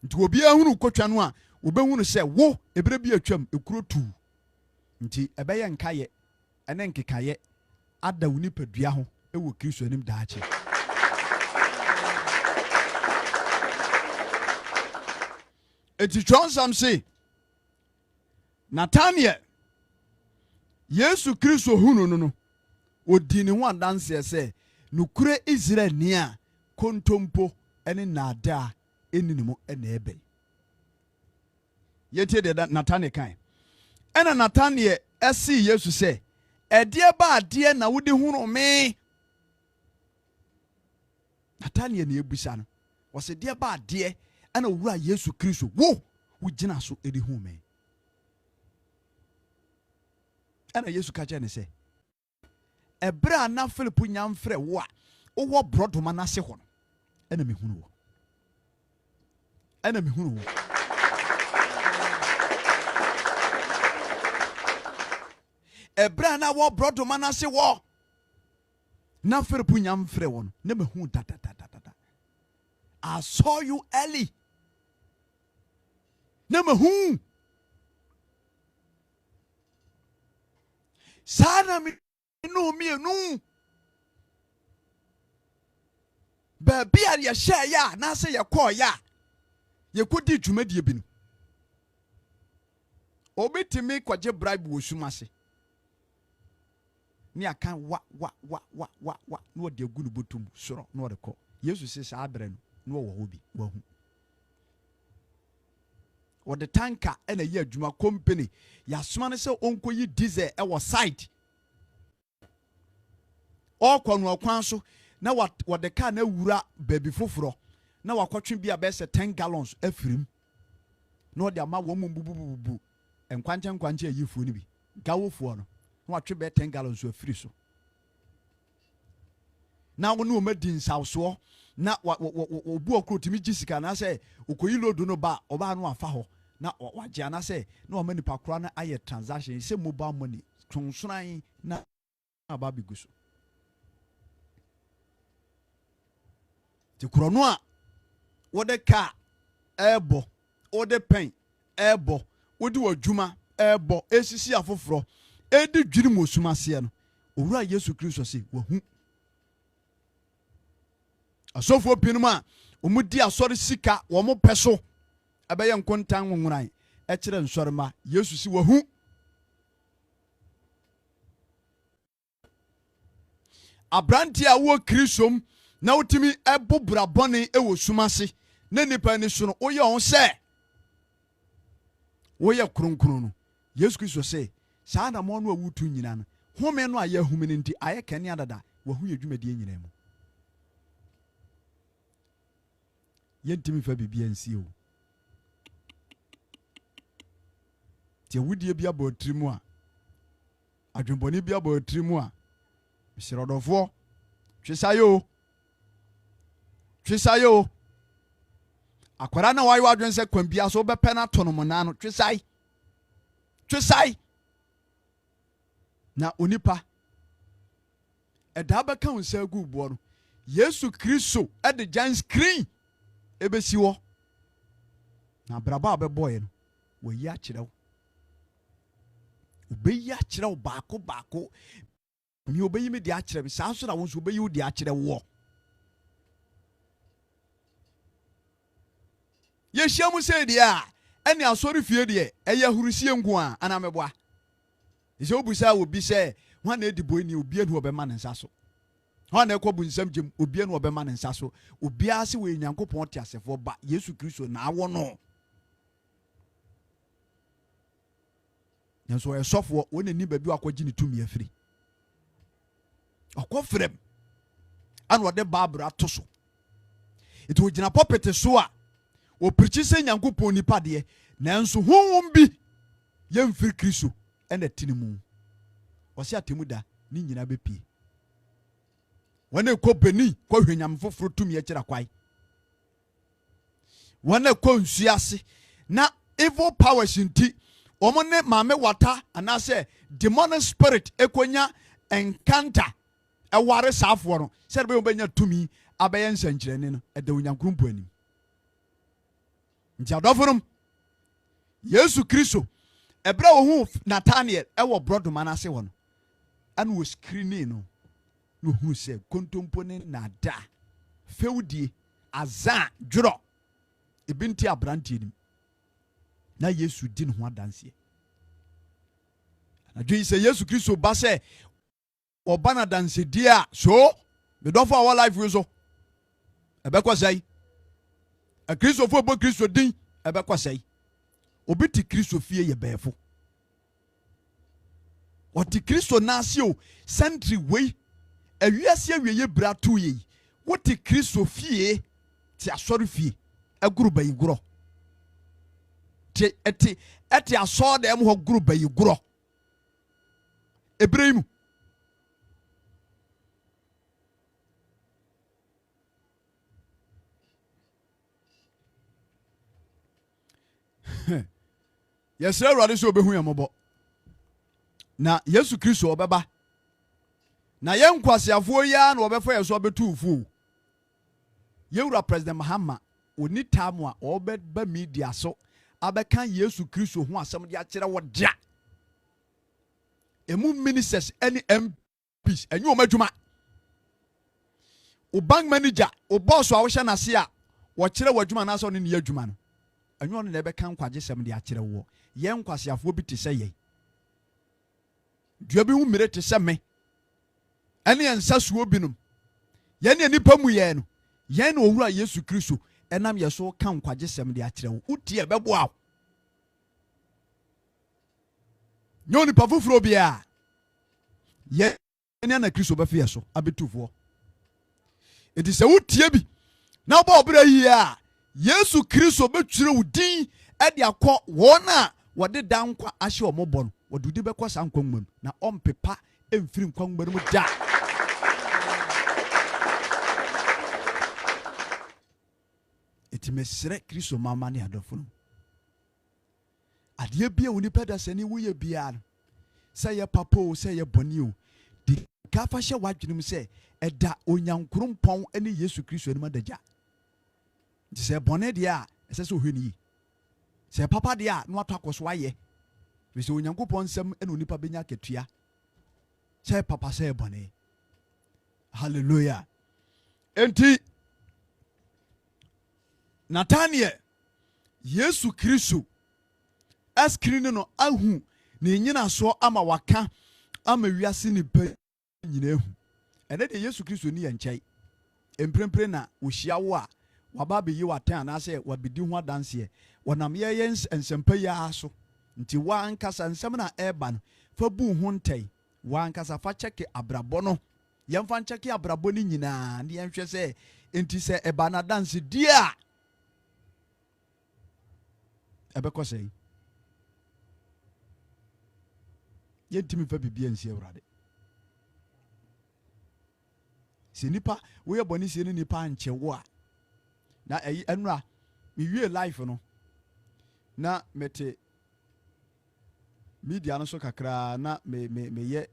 nti obi ahunu kotwa no a obehunu se wo ebere bi atwam ekuro tu nti ebeye nkaye ene nkekaye ada woni padua ho ewo Kristo anim daache eti twonsam se Nathaniel Yesu Kristo hunu no odi ne ho adanse se nukure Israel ni a kontompo ene nada eninimu ene ebe yete de Nathaniel kan ena Nathaniel esi Yesu se edie ba ade na wodi hunu me Nathaniel ne ebusa no wose de ba ade ana wura Yesu Kristo wo gina so edi hu me ana Yesu ka ne se ebra na Philip nyamfrɛ wo a wo brodoma na se ho no ɛna mehunu wo ebra na wo brodoma na se wo na Philip nyamfrɛ wo no na mehu da I saw you early na mehu sana mi no mienu Baby a ye share ya na say ye call ya. Ye kodi dwumadie bi no. Obetimi kwaje bribe wo sumase. Ni aka wa no de agu no botum soro no de ko. Yesu se sa abre no wo ho bi wa hu. Wo de tanker na ye adwuma company ya soma ne se onkoyi diesel e wo site. Okonu okwan so na wo de car na wura baby foforo na wakotwe bia be se 10 gallons afirim. No de ama wo mumbububu enkwanche ayifuo ni bi. Gawofuo no na watwe be 10 gallons afiri so. Na wo no madi nsawso na obu okrotimi gisika na say okoyi lodo no ba oba no afa ho na wagye na say na o mani pakora na aye transaction say mobile money tonsoran na aba biguso. Ti krono a wo de car ebo wo de pen ebo wo di wadwuma ebo esisi afoforo edi dwiri mosumase no owura Yesu Kristo se wahu asofo pinum a omudi asori sika wo mo peso abeye nkontan nwuran e kire nsorema Yesu si wahu abranti a wo Kristom na utimi ebobra bone e wo sumase na nipa ni so no oye on se woye kronkron no Yesu Kristo se saa na mo no awutu nyina no home no aye ahumini nti aye kane adada wahu yedwumadie nyina mu yentimi fa bibia nsi o tie wudie bia ba otrimu a adwemboni bia ba otrimu a misirodofo twisayo akwara na wayo adwen se kwambia so bepe na tonom na no twisai na onipa eda beka unse agu buo no Yesu Kristo e de jan screen ebesi wo na braba abeboye no wayi a kirew obeyi a kirew baako mi obeyi me de a kirew saa so na won so obeyi wo de a kirew wo ye hyiamu se de a ene asori fie de eye hurusie ngu a ana meboa ise obusa obi se hwan na edi boy ni obi enu obema ne nsa so hwan na ekobu nsam gem obi enu obema ne nsa so obi ase we Nyankopon te asefo ba Yesu Kristo na awo no nso esofo woni ni babi akwaji ni tumi afiri akofrem anu ode babra to so etu ogina popete so a o preach se Nyankopon nipa de nanso honhom bi yemfiri Kristo ene tinimu osi atemu da ni nyina bepie wane ko beni ko hwenyam foforo tumi akira kwai wane ko nsuase na evil powers nti omone mame wata anase demonic spirit ekonya encounter eware saafo no se be obenya tumi abeye nsankyerene no eda onyankrumpo anim nti adoforum Yesu Kristo ebra wo hu Nathaniel ewo brodoma na se wono anu wo screening no hu se kontompo ne nada feudie azan dworo ebinti abrantie nim na Yesu di ne ho adanse na dwe se Yesu Kristo ba se obana danse dia so me don for our life we so ebekwa sai a Kristo fo bo Kristo din ebekwa sai obi ti Kristo fie ye befo oti Kristo nasio century we awiase awieye bra to ye woti Kristo fie ti asori fie aguru bayi guro ti eti aso da em ho guru bayi guro Ibrahim yes Awurade so obehu yamobo na Yesu Kristo obeba na ye nkwasiafo ya na obefa yeso obetu ufu yewura President Mahama oni tamu a obeba media so abeka Yesu Kristo ho asem de akere wodia emu ministers any MPs enyu omadwuma o bank manager o boss a wo hye na se a wo kire wadwuma na so ne ne adwuma no anyo no na be kan kwaje sem de a kire wo ye nkwasiafo bi te se ye dua bi hu mere te se me ene ensa suo binum ye ne nipa mu ye no ye na owura Yesu Kristo enam ye so kan kwaje sem de a kire wo utie be bo a nyo nipa fufuro bia ye ene na Kristo be fie so abetufo enti se utie bi na ba obra yi a Yesu Kristo betwire udin e de akọ wona wode dankwa ahye omobọ no wodudi be kosa nkwamam na ompepa emfiri nkwamam mu da eti mesre Kristo mama ne adofo no ade bia woni peda sani wo ye bia no se ye papo se ye boni o di ka fa hye wadwenem se eda onyankrompon ene Yesu Kristo ni madagya di se bone dia ese se ohweni se papa dia no atakoso aye bi se onyankopon nsem ene onipa benya ketua se papa se bone hallelujah enti Nathaniel Yesu Kristo askrini no ahu ne nyina so ama waka ama wiase ni pa nyina ehu ene de Yesu Kristo ni yenkyai emprempre na ohia wo a waba be yi watan na se wabedi ho adanse wonam ye ensempa ya aso nti wa ankasa nsem na eba no fa bu ho ntai wa ankasa fa cheke abrabo no yemfa ncheke abrabo ni nyina ne yenhwe se enti se eba na danse dia ebeko sei yentimi fa bibia nsi awrade se nipa wo ye boni se ni nipa anche wo a na enura mi wie life no na mete media no so kakra na me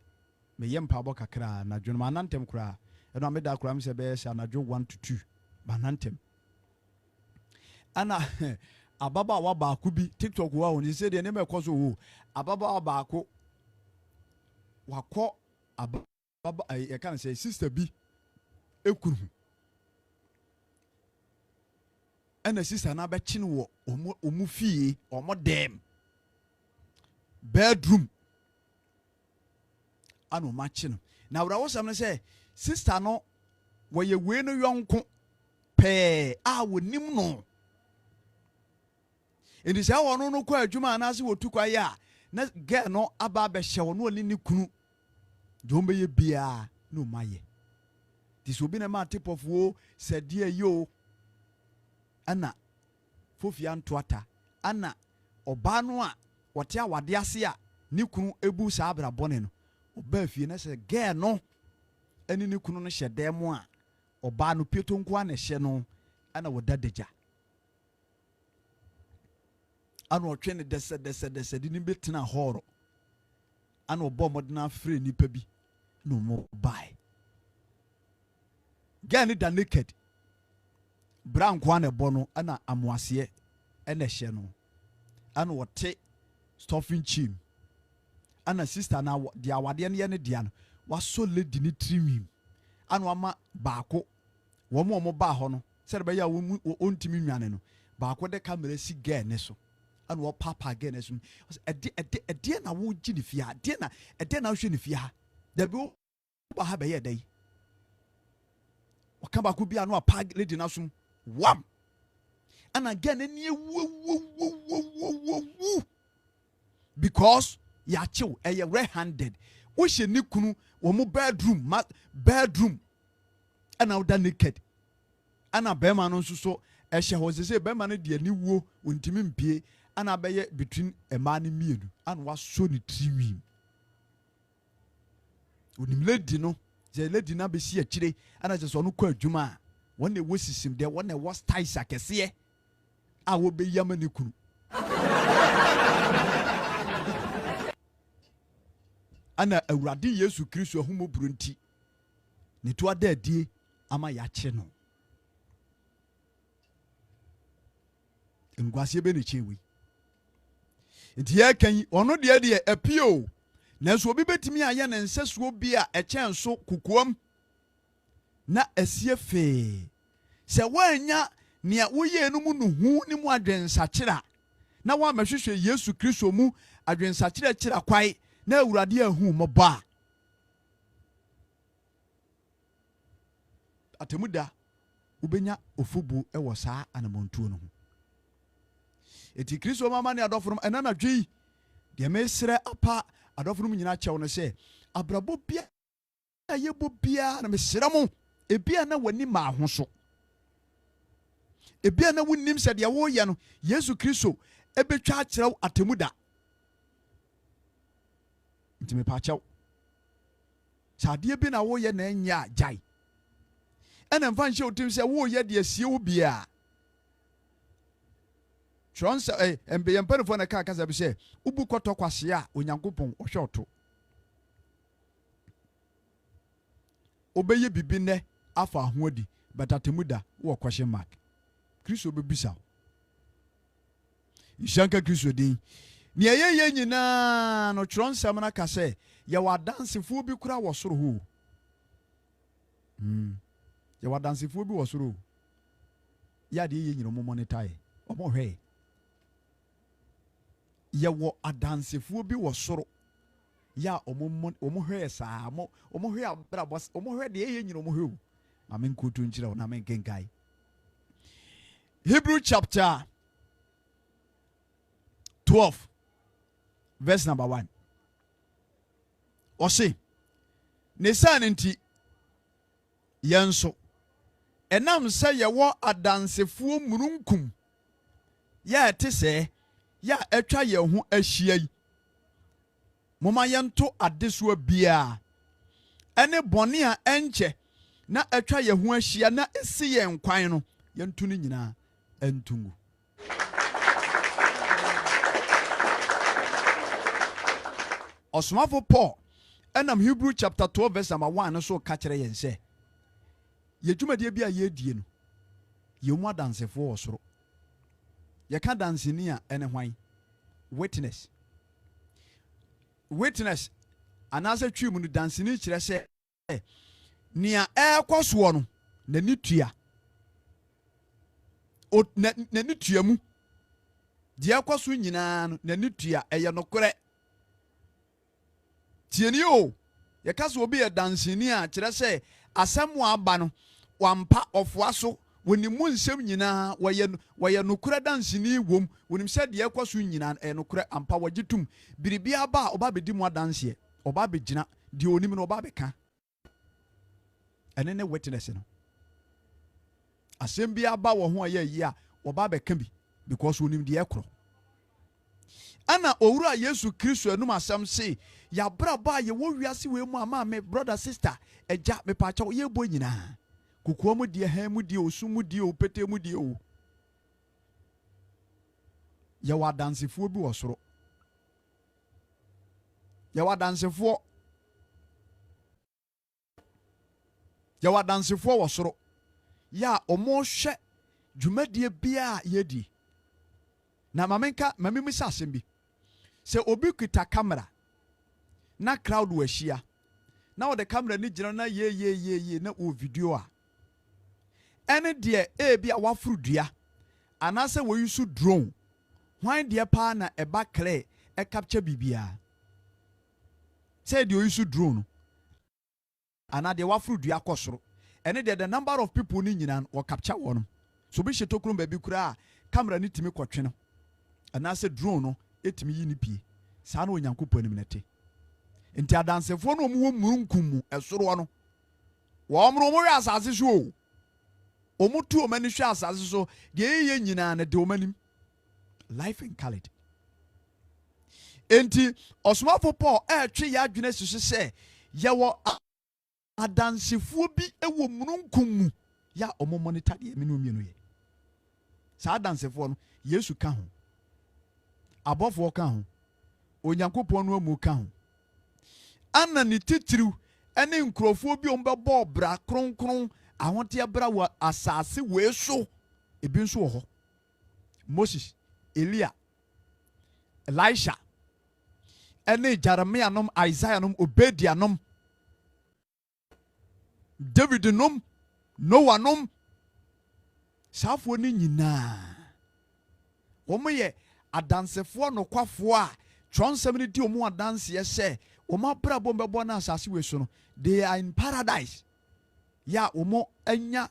ye mpabo kakra na dwonoma anantem kra eno me da kra me se be se anadwo 1 to 2 banantem ana ababa wa ba ku bi TikTok wa oni se de ne me koso wo ababa wa ba ko wakọ ababa e kan say sister bi ekuru ana sister na be chine wo omu fie omo dem bedroom ano ma chine na wura wosam ne say sister no wo ye we no yonko pe a wonim no enti say wono no kwa adwuma na se wotu kwa ya na girl no aba be hye wono ali ni kunu jombe ye bia no maye this obi na ma tip of wo said yo ana fofia ntoata ana oba no a wote awade ase a ni kunu ebu sa abra bone no oba fie na se girl no ani ni kunu no hye dem a oba no pieto nko a na hye no ana wodadaja ana otwe ne dese di ni betina horo ana obo modena free nipa bi no mo buy gani da naked brown kwa na bono ana amoase ene hye no ana wote stuffing chim ana sister na dia awade ne dia no waso lady ni trimim ana ama baako wo mo ba ho no se be ya ontimi nwane no baako de camera si girl ne so ana wo papa girl ne so ede na wo gi ne fia ede na wo hwe ne fia da bi wo ba ha be ye dai waka baako bia no apa lady na so wam ana girl ne nie wo because ya chill red handed wo hye ni kunu wo mo bedroom ana wo da naked ana bema no nso so ehye ho sese bema no de ani wo ontimi mpie ana beye between ema ne mienu ana waso ni triwi onim lady no je lady na be si akire ana je so no kwa adwuma won na wosisim de won na was ties akese a wo be yama ne kunu ana awurade Yesu Kristo ahumoburu nti ne to ada adie ama ya kye no ngwase be ne chewi nti ya kan ono de apio na so obi betimi aye ne nsesuo bi a echen so kukuom na asie fe se wanya nea woyɛ no mu no hu ne mu adwensakyera na wa mahwehwɛ Yesu Kristo mu adwensakyera kyera kwai na Awurade ahu mmɔbɔ a atemuda ubenya ofubu ɛwɔ saa anamontuo no ho. Eti Kristo mama ne adɔfo no ɛna na dwi de mesrɛ apa adɔfo no nyina kyɛw no sɛ abrabɔ bia ayɛbɔ bia na mesrɛ mo ebia na wani ma ho so ebia na wonnim sɛ de woyɛ no Yesu Kristo ebetwa akyerɛw atemuda ntime pa kyɛw sadeɛ bi na woyɛ na anya agyae ɛna mfa nhyɛ wotim sɛ woyɛ de asie wo bia Trons embeyempanfo na ka kasa bi sɛ ubu kɔtɔ kwase a Onyankopɔn ɔhwɛ ɔto obeye bibi ne afa ho adi batatemuda wo question mark Kristo bebisa Ishanka Kristo din ne yeye nyina no Tronsam na ka sɛ ye wadansefo bi kura wo soro ho ye wadansefo bi wo soro ya de yeye nyina mo monetize omo hwɛ ye wo adansefuo bi wo soro ya omo hwɛ saa omo hwɛ abrabos omo hwɛ de yeye nyina omo hwɛ amen kutu nkyira na amen kenkai Hebrew chapter 12 verse number 1 ɔse ne san nti yɛnso ɛnam sɛ yɛwɔ adansefuo mununkum ya ɛte sɛ ya ɛtwa yɛn ho ahyia yi moma yɛnto adesoa bia ɛne bɔne a ɛnkyɛ na ɛtwa yɛn ho ahyia na esi yɛn kwan no yɛnto ne nyinaa ɛntungu Osmafo Paul ɛnam Hebrew chapter 12 verse number 1 no so ka kyerɛ yɛn sɛ yɛdwumadie bi a yɛdie no yɛmu adansefo wɔ soro yɛka danseni a ɛne hwan witness anaasɛ twi mu no danseni kyerɛ sɛ nea ɛkɔ soɔ no n'ani tua n'ani tua mu deɛ ɛkɔ so nyinaa no n'ani tua ɛyɛ nokorɛ tieni o yɛka sɛ obi yɛ danseni a kyerɛ sɛ asɛm a aba no wampa ɔfoa so wonimu nsɛm nyinaa wɔyɛ nokora danseni wom wonim sɛ deɛ ɛkɔ so nyinaa nokora ampa wɔgye tum biribi aba a ɔba bɛdi mu adanseɛ ɔba bɛgyina deɛ onim no ɔba bɛka ɛne ne witness no asɛm bi aba wɔ ho a yɛ yi a ɔba bɛka bi because onim deɛ ɛkorɔ ana owura Yesu Kristo enum asɛm se yabraba a yɛwɔ wiase we mu ama me brother sister ɛgya me pa kyɛw yɛbɔ nyinaa kokoa mu die ha mu die osum mu die opete mu die o yɛwɔ adansefo bi wɔ soro yɛwɔ adansefo wɔ soro ya ɔmo hwɛ dwumadie bia yɛdi na mamemi sa asɛm bi sɛ obi kita camera na crowd wɔ ahyia na ɔde camera ni gyina na ye na o video a ɛne deɛ ebi a wafuru dua anaasɛ wɔyi so drone hwan deɛ paa na ɛba clear capture bibia sɛ deɛ oyi so drone no ana deɛ wafuru dua kɔ soro ɛne deɛ the number of people ni nyina wɔ capture wɔn so bi hyɛ tokuro baabi kura camera ni timi kɔtwe no anaasɛ drone no etimi yi ni pie saa na Onyankopɔn anim nete nti adansefo no ɔmo wɔ murunkum mu ɛsoro no wɔn mo hwɛ asase so o ɔmo tu ɔmo ani hwɛ asase so deɛ yɛ nyinaa na de ɔmo anim life in Khalid enti Osmafo Paul ɛtwe yɛ adwene sisi sɛ yɛwɔ adansefo bi ɛwɔ murunkum mu ya ɔmo monitor deɛ menu mienu yɛ saa adansefo no Yesu ka ho abɔfo ka ho Onyankopɔn no amu ka ho ana ne titiriw ɛne nkurɔfoɔ bi ɔmbɛbɔ bra kronkron ahote bra wɔ asase wee so ebi nso wɔ hɔ Moses Elia Elisha ɛne Jeremia nom Isaiah nom Obadiah nom David nom Noah nom saafo ni nyinaa wɔn yɛ adansefoɔ nokwafoɔ a twɔnsɛm ni di wɔn adanseɛ sɛ wɔn abrabɔ mbɛbɔ na asase wɔ so no they are in paradise ya wɔn anya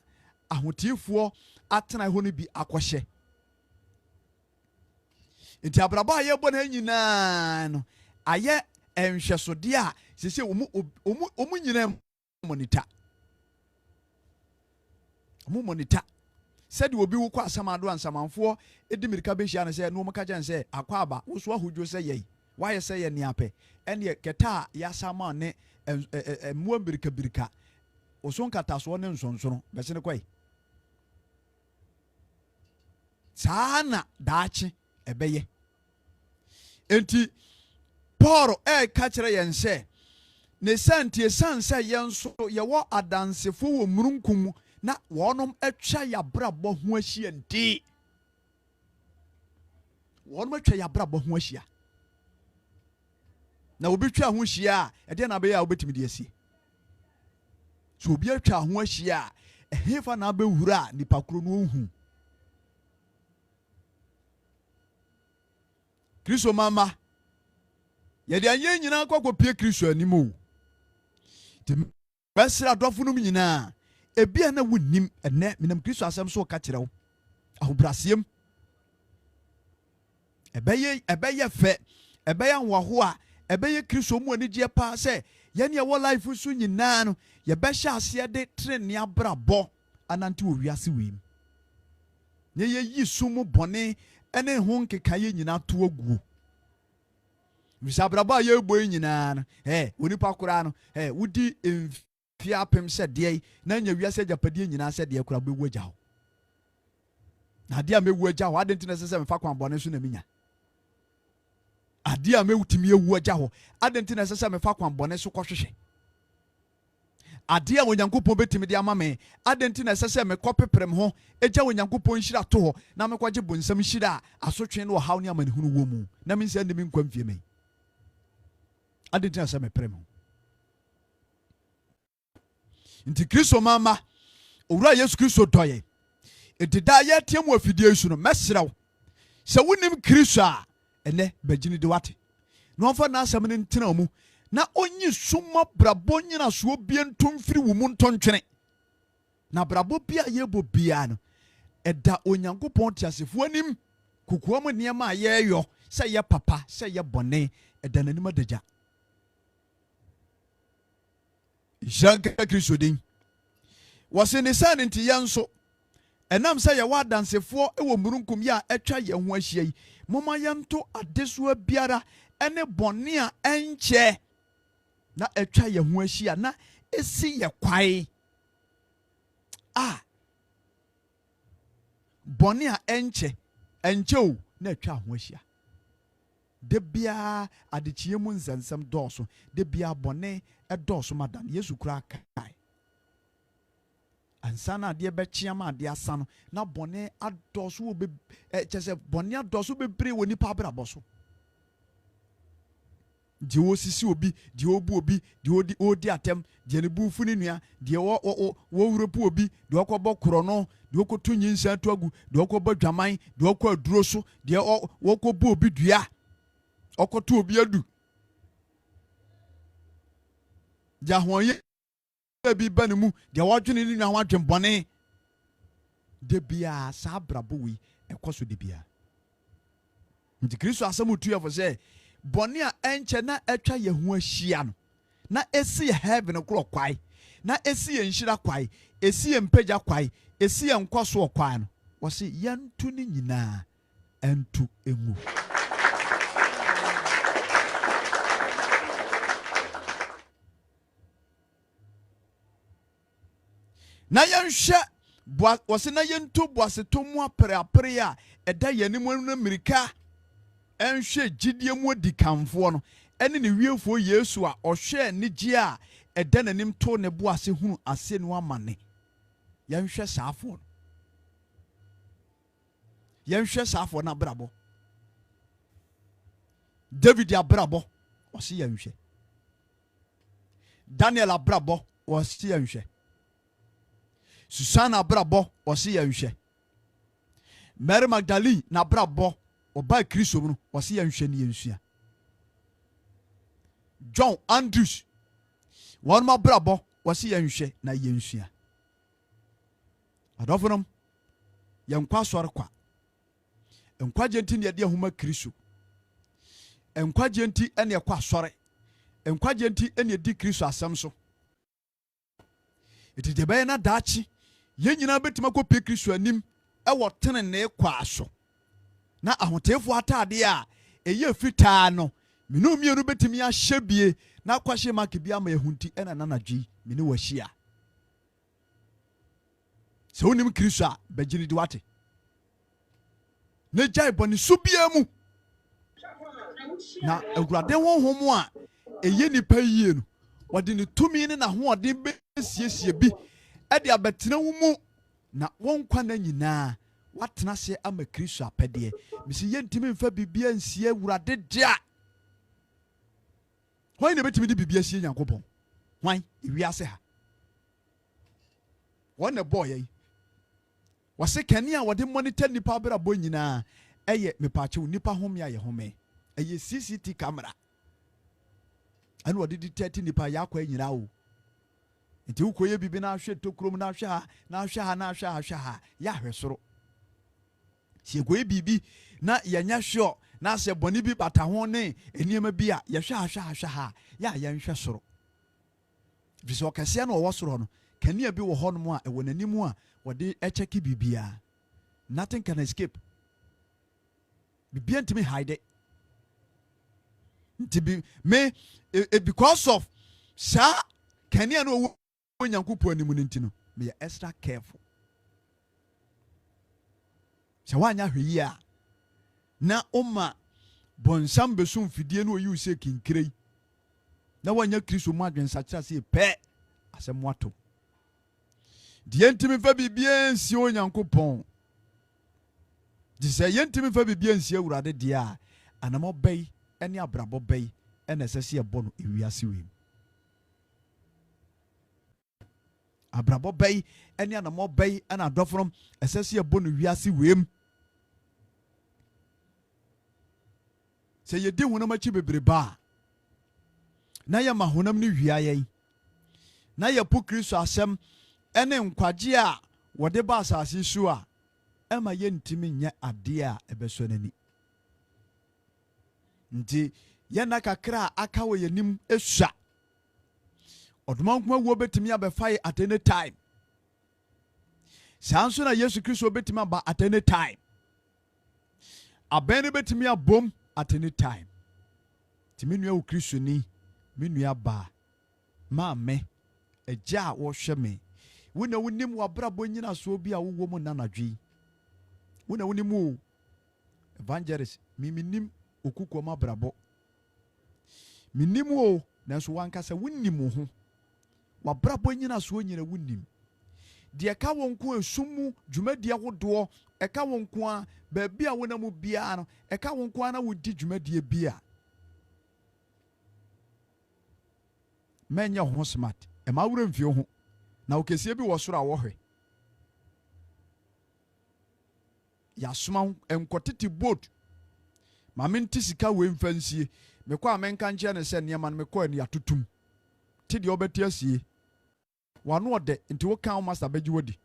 ahotifoɔ atena hɔ no bi akɔhyɛ nti abrabɔ a yɛbɔ na nyinaa no ayɛ nhwɛsodeɛ a sese wɔn nyinaa monita wɔn monita sɛde obi wokɔ asamado ansamanfoɔ edi mirika bɛhyia no sɛ no wɔn ka kyɛn sɛ akɔ aba woso ahodwo sɛ yɛyi wayɛ sɛ yɛ neapɛ ɛne kɛtɛ a yɛasama ne mmoa birika woso nkatasoɔ ne nsonsono bɛse ne kɔi saa na daakye ɛbɛyɛ enti Paul ka kyerɛ yɛn sɛ ne santie sɛ yɛn so yɛwɔ adansefo wɔ murunkum na wɔnom atwa yabrabɔ ho ahyia nti wɔnom atwa yabrabɔ ho ahyia na obi twa ho ahyia a ɛdeɛ na bɛyɛ a wobɛtumi de asie so obi atwa ho ahyia a ɛhefa na bɛwura a nipa koro no ohu Kristo mama yɛde anyɛ nyinaa kɔkɔpie Kristo anim o nti bɛsrɛ adɔfo no nyinaa ebia na wonnim ɛnɛ menam Kristo asɛm so ka kyerɛ wo ahobrasɛm ɛbɛyɛ fɛ ɛbɛyɛ nwaho a ɛbɛyɛ Kristo mu anigye paa sɛ yɛne ɛwɔ life so nyinaa no yɛbɛhyɛ aseɛ de trenni abrabɔ anante wɔ wiase wei mu na yɛyi sum bɔne ɛne ho nkekaeɛ nyinaa to aguo bisa abrabɔ a yɛbɔ yi nyinaa no onipa koraa no wodi mfie apem sɛ deɛ na nya wiase agyapadeɛ nyinaa sɛ deɛ koraa bɛwu agya hɔ na adeɛ a mɛwu agya hɔ adɛn nti na ɛsɛ sɛ mefa kwan bɔne so na menya adeɛ a mɛwutumi ewu agya hɔ adɛn nti na ɛsɛ sɛ mefa kwan bɔne so kɔhwehwɛ adeɛ a Onyankopɔn bɛtumi de ama me adɛn nti na ɛsɛ sɛ mekɔpeprem ho agya Onyankopɔn nhyira to hɔ na mekɔgye bonsam hyira a asotwe no ɔhaw ne amanehunu wɔ mu na mensɛ ne me nkwa mfie me adɛn nti na sɛ meprem ho nti Kristo mama owura Yesu Kristo dɔyɛ enti da yɛteɛ mu afidie so no mɛsrɛ wo sɛ wonim Kristo a ɛnɛ bagyini de wate na ɔmfa n'asɛm no ntena mu na onyi suma brabɔ nyina so bie ntomfiri wo mu ntontwene na brabɔ bia yɛbɔ bia no ɛda Onyankopɔn tiasefoɔ anim kokoa mu nneɛma a yɛyɔ sɛ yɛ papa sɛ yɛ bɔne ɛda n'anim adagya Janka Kristo din wɔse ne sɛ ne nti yɛn nso ɛnam sɛ yɛwɔ adansefoɔ ɛwɔ murunkum yi a ɛtwa yɛn ho ahyia yi momma yɛnto adesoa biara ɛne bɔne a ɛnkyɛ na ɛtwa yɛn ho ahyia na ɛsi yɛ kwae a bɔne a ɛnkyɛ o na ɛtwa ho ahyia de biara adekyie mu nsɛnsɛm dɔɔso de biara bɔne ɛdɔɔso madan Yesu kura kae ansa na adeɛ bɛkyea ma adeɛ asa no na bɔne adɔɔso wɔ kyɛ sɛ bɔne adɔɔso bebree wɔ nipa abrabɔ so deɛ wɔsisi obi deɛ wɔbu obi deɛ ɔdi atɛm deɛ ne buufu ne nua deɛ wɔwurepu obi deɛ ɔkɔbɔ korɔ no deɛ ɔkɔto nyinsa to agu deɛ ɔkɔbɔ dwaman deɛ ɔkɔ aduro so deɛ wɔkɔbɔ obi dua ɔkɔto obi adu deɛ ahoɔyɛ bi ba ne mu deɛ wɔdwene ne nua ho adwen bɔne de biara saa brabɔ wei ɛkɔ so de biara nti Kristo asɛm tu yɛfo sɛ bɔne a ɛnkyɛ na ɛtwa yɛn ho ahyia no na ɛsi yɛ heaven korɔ kwae na ɛsi yɛ nhyira kwae ɛsi yɛ mpagya kwae ɛsi yɛ nkɔsoɔ kwae no wɔse yɛnto ne nyinaa ɛnto ɛngu na yɛnhwɛ wɔse na yɛnto boasetɔ mu apere a ɛda yɛn anim no mmirika ɛnhwɛ gyidie mu adi kamfoɔ no ɛne ne wiefoɔ Yesu a ɔhwɛ anigye a ɛda n'anim to ne bo ase hunu ase no amane yɛnhwɛ saafoɔ no yɛnhwɛ saafoɔ no abrabɔ David abrabɔ ɔse yɛnhwɛ Daniel abrabɔ ɔse yɛnhwɛ Susana brabo wɔse yɛnhwɛ. Mary Magdalene na brabo ɔba Kristo mu no wɔse yɛnhwɛ ne yɛnsua. John Andrews wɔn ma brabo wɔse yɛnhwɛ na yɛnsua. Adɔfo nom yɛnkɔ asɔre kwa. Nkwagye nti ne yɛde ahoma Kristo. Nkwagye nti ɛne ɛkɔ asɔre. Nkwagye nti ɛne yɛdi Kristo asɛm so. Iti de bɛyɛ na daakye yɛn nyinaa bɛtumi akɔpie Kristo anim ɛwɔ tenenee kwaa so. Na ahoteefoɔ ataadeɛ a ɛyɛ fitaa no mene mmienu bɛtumi ahyɛ bie na akɔhyɛ mark bi ama yɛhunti ɛna nanadwe mene wɔahyia. Sɛ wonim Kristo a bɛgyene di wate. Na gyae bɔne so biara mu. Na Awurade honhom a ɛyɛ nipa yie no wɔde ne tumi ne n'ahoɔden bɛsiesie bi ɛde abɛtena wo mu na wɔn nkwa na nyinaa watena se ama Kristo apɛdeɛ. Misi yɛntimi mfa bibia nsie Awurade dea. Hwan na bɛtumi de bibia sie Nyankopɔn? Hwan? Ewiase ha. Wɔn na bɔɔ yɛn. Wɔse kani a wɔde monitor nipa abrabɔ nyinaa ɛyɛ mepaakyɛw nipa home a yɛ home. Ɛyɛ CCTV camera. Ɛna wɔde detect nipa yakɔ nyinaa o. Nti wokɔyɛ bibi na ahwɛ tokrom na ahwɛ ha na ahwɛ ha na ahwɛ ha ya ahwɛ soro. Si ekɔyɛ bibi na yɛnya hwɛ na sɛ bɔne bi bata ho ne nneɛma bi a yɛhwɛ ha ya yɛnhwɛ soro. Bisɛ ɔkɛseɛ na ɔwɔ soro no kanea bi wɔ hɔ nom a ɛwɔ n'anim a wɔde ɛkyɛke bibia. Nothing can escape. Bibia ntimi hide. Nti me because of sa kanea no wɔ Nyankopɔn anim no nti no me extra careful. Sɛ wanya hwɛ yi a na oma bonsam besum fidie no oyi use kinkrei na wanya Kristo mu adwensakyera sɛ pɛ asɛm wato. Die ntimi fa bibia nsie Onyankopɔn. Di sɛ yɛntimi fa bibia nsie Awurade die a anamɔ bɛyi ɛne abrabɔ bɛyi ɛna ɛsɛ sɛ yɛbɔ no ewiase wei. Abrabɔ bɛyi ɛne anamɔ bɛyi ɛna adɔfonom ɛsɛ sɛ yɛbɔ no wiase wei mu. Sɛ yɛdi honam akyi bebrebe a na yɛma honam no wia yɛn na yɛpo Kristo asɛm ɛne nkwagye a wɔde ba asase so a ɛma yɛntimi nyɛ adeɛ a ɛbɛsɔ n'ani. Nti yɛna kakra a aka wɔ yɛnim esua. Ɔdoma nkoma wuo betumi abɛfa yɛ at any time. Saa nso na Yesu Kristo betumi aba at any time. Abɛn no betumi abom at any time. Ti me nua wo Kristo ni, me nua ba, maame, agya a wɔhwɛ me. Wo na wonim w'abrabɔ nyina so bi a wowɔ mu nanadwe. Wo na wonim o evangelist minim okukwom abrabɔ. Minim o nanso wankasa wonim wo ho. W'abrabɔ nyina so nyina wonim. De ka wonko esumu dwumadie ahodoɔ ɛka wonko a baabi a wona mu bia no ɛka wonko a na wodi dwumadie bia. Menya ho smart ɛma wura mfie ho na okesie bi wɔ soro a wɔhwɛ. Yasoma enkotete boat ma menti sika we mfansie mekɔ a menka nkyɛ ne sɛ nneɛma no mekɔ ani atotum ti de obɛti asie wano ɔde nti wo kan master bɛgye wadi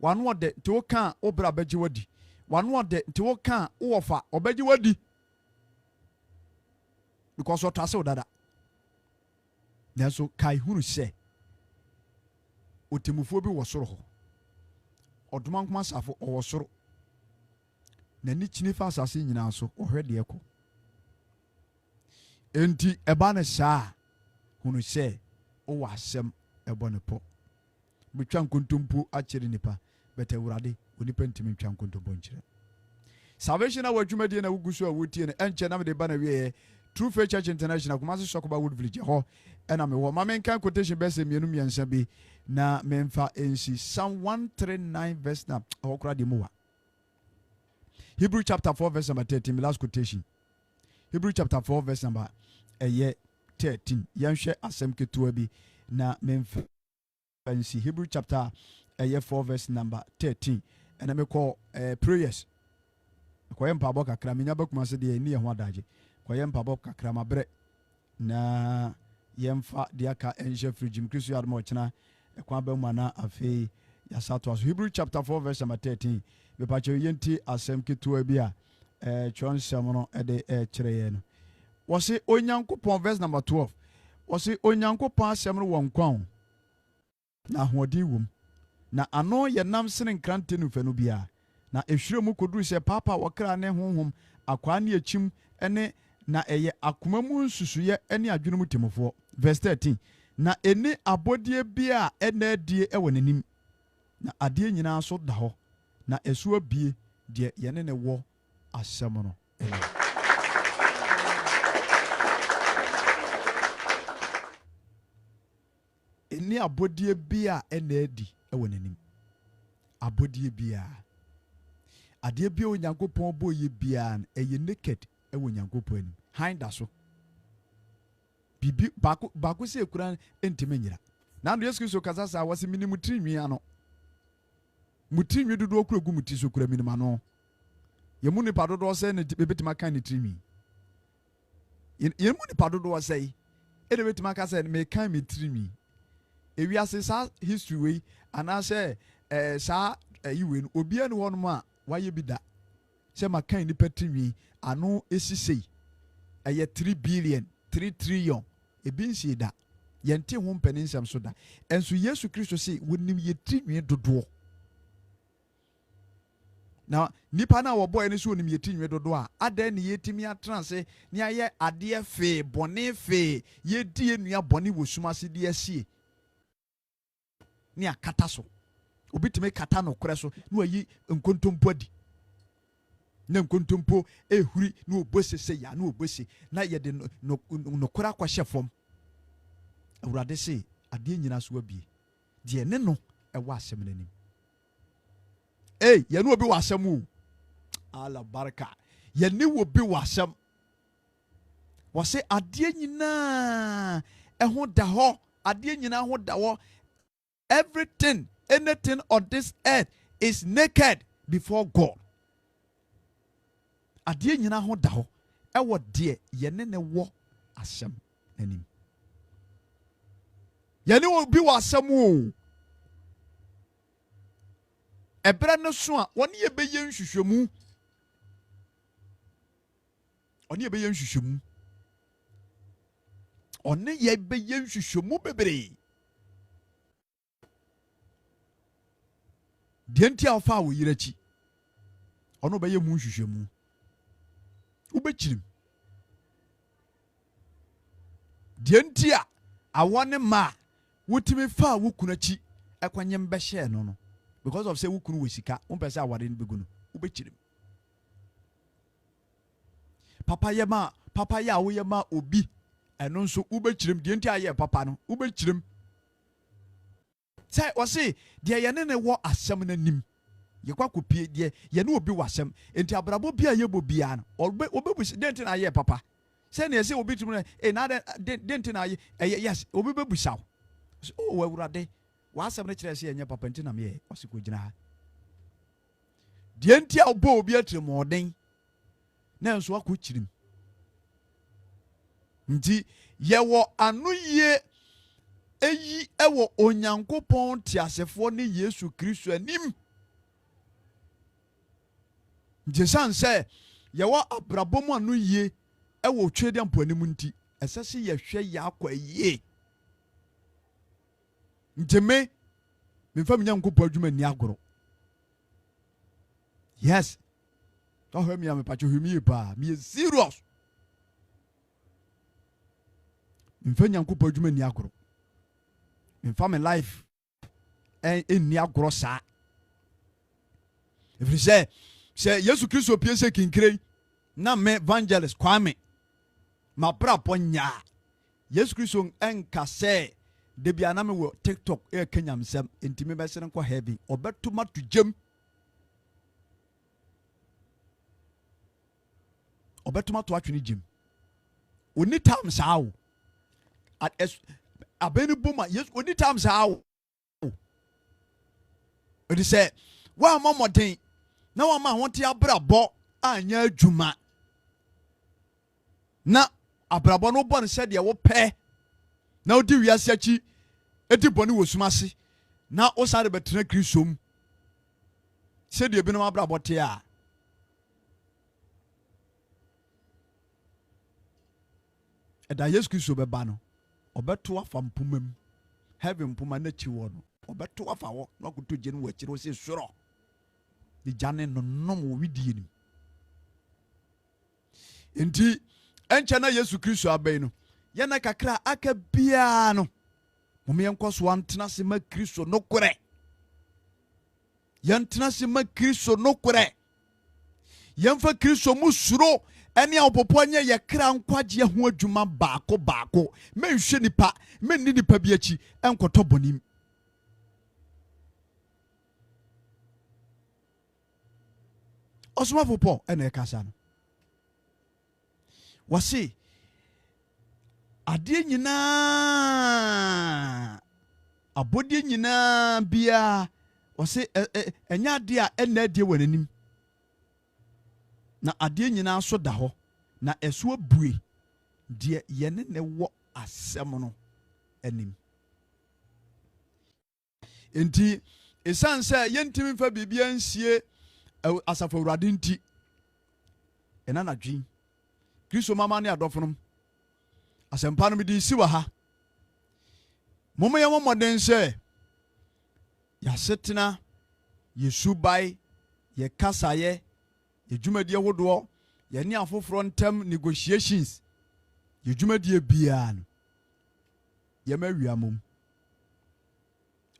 wano ɔde nti wo kan obra bɛgye wadi wano ɔde nti wo kan wo wɔfa obɛgye wadi because ɔtase wo dada nanso kai hunu sɛ otemufuo bi wɔ soro hɔ ɔdoma nkoma safo ɔwɔ soro n'ani kyini fa asase nyinaa so ɔhwɛ deɛ kɔ enti ɛba ne saa hunu sɛ ɔwɔ asɛm ɛbɔ ne pɔ betwa nkontompo akyere nipa bɛtɛ Awurade onipa ntimi ntwa nkontompo nkyerɛ. Salvation our dwumadie na wugu so a wotie ne enche na me ba na wie True Faith Church International Kumasi Sokoba Wood Village ho ɛna me wɔ ma menkan quotation bɛsɛ mienu miɛnsa bi na memfa ensi Psalm 139 verse na ɔkora de mu wa Hebrew chapter 4 verse number 13 last quotation. Hebrew chapter 4 verse number 13 yɛnhwɛ asɛm ketewa bi na memfa ensi Hebrew chapter 4 verse number 13 and me call prayers koyem pabo kakra menya bakuma se de ni ye ho adaje koyem pabo kakra mabre na yemfa de aka enje frigim kristo yadmo chena ekwa ba mu na afei ya sato Hebrew chapter 4 verse number 13 be pa che yenti asem ketua bi a chonsem no de kire ye no wo se onyankopon verse number 12 wo se onyankopon asem no won kwan na hodi wom na ano ye nam sene nkrante no fa no bia na ehwire mu koduru se papa wakra ne honhom akwa ne achim ene na eye akoma mu nsusuye ene adwene mu temofo verse 13 na eni abodie bia ene adie ewo nanim na ade nyina so da ho na esuo bie de yene ne wo asem no eni abodie bia ene adi ewo nanim abodie bia ade bia onyankopon boye bia eye naked ewo onyankopon anim hinda so bibi bako se ekura entime nyira na ndo Yesu Kristo kasa sa wase minimu trinwi ano mutrinwi dodo okura gu muti so kura minima no yemu ni padodo se ne bebetima kan ni trinwi yemu ni padodo se e de betima ka se me kan mi trinwi ewi ase sa history we anase sa yiwe no obi anu hono a waye bi da se makan ni petrinwi ano esisei eye 3 billion 3 trillion ebi nsi da yente ho mpanin nsam so da enso Yesu Kristo se wonim ye trinwi dodo na nipa na wo boy ne so wonim ye trinwi dodo a adan ne yetimi atranse ne aye ade fe bone fe ye die nua bone wosumase de asie ne akata so obitime kata no kore so na wayi nkontompo adi na nkontompo ehuri na obosese ya na obose na ye de no kora kwahye fom awurade se ade nyina so abie de ne no ewa asem nanim ye no obi wasem o ala baraka ye ne obi wasem wo se ade nyina eho da ho ade nyina ho da wo everything anything on this earth is naked before God ade nyina ho da ho ewo de ye ne wo asem nanim ye ne obi wasem o ebra no so a woni ye beye nhwehwemu oni ye beye nhwehwemu oni ye beye nhwehwemu bebre dienti alfa wo yirachi ono beye mu nhwehwemu ubechirim dienti a awone ma wotimi fa wo kunachi ekwanyem be hye no because of say wo kunu wesika won pese awade no begunu ubechirim papa ya wo ye ma obi eno nso ubechirim dienti aye papa no ubechirim say o say de ye ne wo asem nanim ye kwa kopie de ye ne obi wasem enti abrabo bia ye bobia no obebu denti na ye papa say na say obi tum na denti na ye yes obi bebu saw o awurade wasem ne kire say enye papa enti na me osiko gina ha de enti a obo obi atrimoden na nso akochirim nti ye wo anoye eyi ewo onyankopon tiasefo ne Yesu Kristo anim jesan se ye wo abrabom anu ye ewo twede ampanim nti esese ye hwe ya akwa ye nteme me fam nyankopon adwuma ni agoro yes to hwe me am pacho hwemi pa me serious me fam nyankopon adwuma ni agoro in family life en ni agoro sa if you say Yesu Kristo piese kinkire na me evangelist kwame ma bra ponya Yesu Kristo enka se de bia na me wo TikTok kenyam sem entime be sene kwa heaven obetuma to jem obetuma to atwene jem oni tam sao at abeni boma yes oni tam sao odi sɛ wa momoden na wa ma honte abrabɔ anya adwuma na abrabɔ no bɔ no sɛ deɛ wo pɛ na odi wiase akyi edi bɔne wɔ sumase na o sare betena Kristo mu sɛ deɛ binom abrabɔ te a ɛda Yesu Kristo bɛba no ɔbɛto afa mpoma mu heaven mpoma na akyi wɔ no ɔbɛto afa hɔ na ɔkoto gye no wɔ akyire ɔsɛ soro de gyane no nom wɔ widie nim enti ɛnkyɛ na Yesu Kristo abɛn no yɛna kakra aka biara no mom yɛnkɔ so antena se ma Kristo no korɛ yɛntena se ma Kristo no korɛ yɛmfa Kristo mu suro ɛne a wɔpɔpɔ nyɛ yɛkra nkwagye ho adwuma baako menhwɛ nipa menni nipa bi akyi ɛnkɔtɔ bɔnim ɔsomafo Paul ɛna ɛkasa no wɔse adeɛ nyinaa abɔdeɛ nyinaa biara wɔse ɛnyɛ adeɛ a ɛnna adeɛ wɔ n'anim na adeɛ nyinaa so da hɔ na ɛso abue deɛ yɛne ne wɔ asɛm no anim enti ɛsiane sɛ yɛntimi mfa biribia nsie Asafo Awurade nti ɛna nadwen Kristo mama ne adɔfonom asɛmpa no mede si wɔ ha moma yɛmmɔ mmɔden sɛ yɛasetena yɛsubae yɛkasaeɛ yɛdwumadie hodoɔ yɛne afoforɔ ntam negotiations yɛdwumadie biara no yɛma wiamom